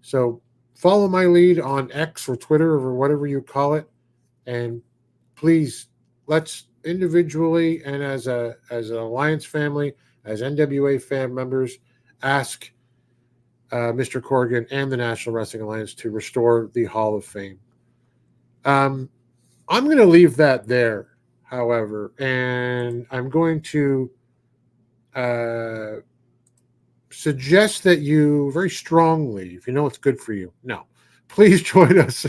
So follow my lead on X or Twitter or whatever you call it, and please let's individually and as an Alliance family, as NWA fan members, ask Mr. Corgan and the National Wrestling Alliance to restore the Hall of Fame. I'm going to leave that there, however, and I'm going to suggest that you very strongly, if you know it's good for you, please join us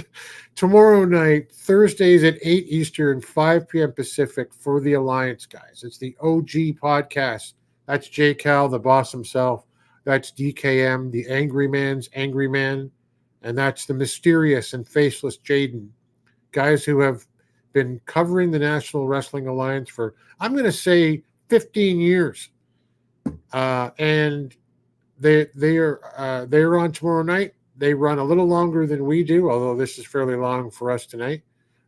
tomorrow night, Thursdays at 8 Eastern, 5 p.m. Pacific for the Alliance guys. It's the OG podcast. That's J. Cal, the boss himself. That's DKM, the Angry Man's Angry Man. And that's the mysterious and faceless Jaden. Guys who have been covering the National Wrestling Alliance for, I'm going to say, 15 years. And they're on tomorrow night. They run a little longer than we do, although this is fairly long for us tonight.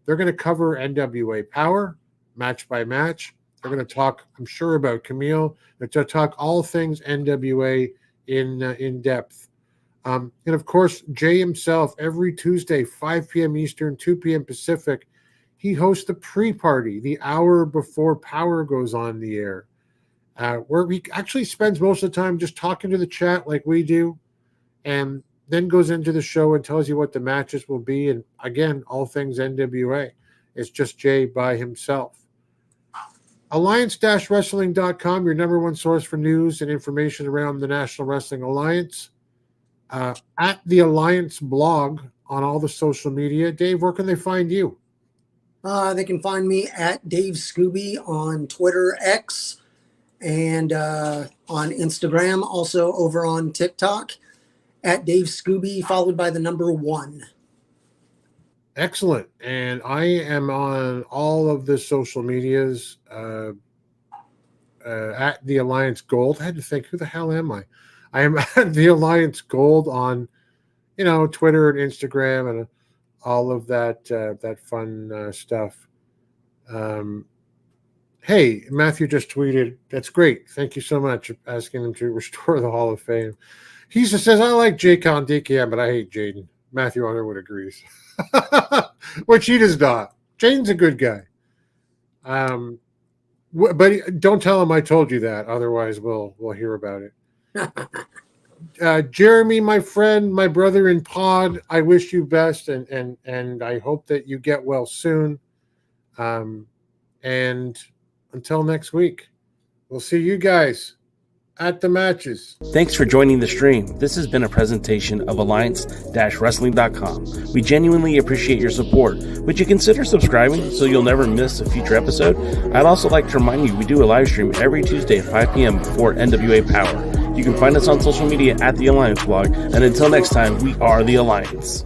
They're going to cover NWA Power, match by match. They're going to talk, I'm sure, about Kamille. They're going to talk all things NWA in depth. And, of course, Jay himself, every Tuesday, 5 p.m. Eastern, 2 p.m. Pacific, he hosts the pre-party, the hour before Power goes on the air, where he actually spends most of the time just talking to the chat like we do, and then goes into the show and tells you what the matches will be. And, again, all things NWA. It's just Jay by himself. Alliance-wrestling.com, your number one source for news and information around the National Wrestling Alliance. At the Alliance blog on all the social media. Dave, where can they find you? They can find me at Dave Scooby on Twitter, X, and on Instagram, also over on TikTok, at Dave Scooby, followed by the number 1. Excellent. And I am on all of the social medias at the Alliance Gold. I had to think, who the hell am I? I am at the Alliance Gold on, Twitter and Instagram and all of that fun stuff. Hey, Matthew just tweeted. That's great. Thank you so much, asking them to restore the Hall of Fame. He just says, I like J. Cal and DKM, but I hate Jaden. Matthew Underwood agrees. Which he does not. Jaden's a good guy. But don't tell him I told you that. Otherwise, we'll hear about it. Jeremy, my friend, my brother in pod, I wish you best, and I hope that you get well soon. And until next week, we'll see you guys at the matches. Thanks for joining the stream. This has been a presentation of Alliance-Wrestling.com. We genuinely appreciate your support. Would you consider subscribing so you'll never miss a future episode? I'd also like to remind you we do a live stream every Tuesday at 5 p.m. before NWA Power. You can find us on social media at The Alliance Blog. And until next time, we are The Alliance.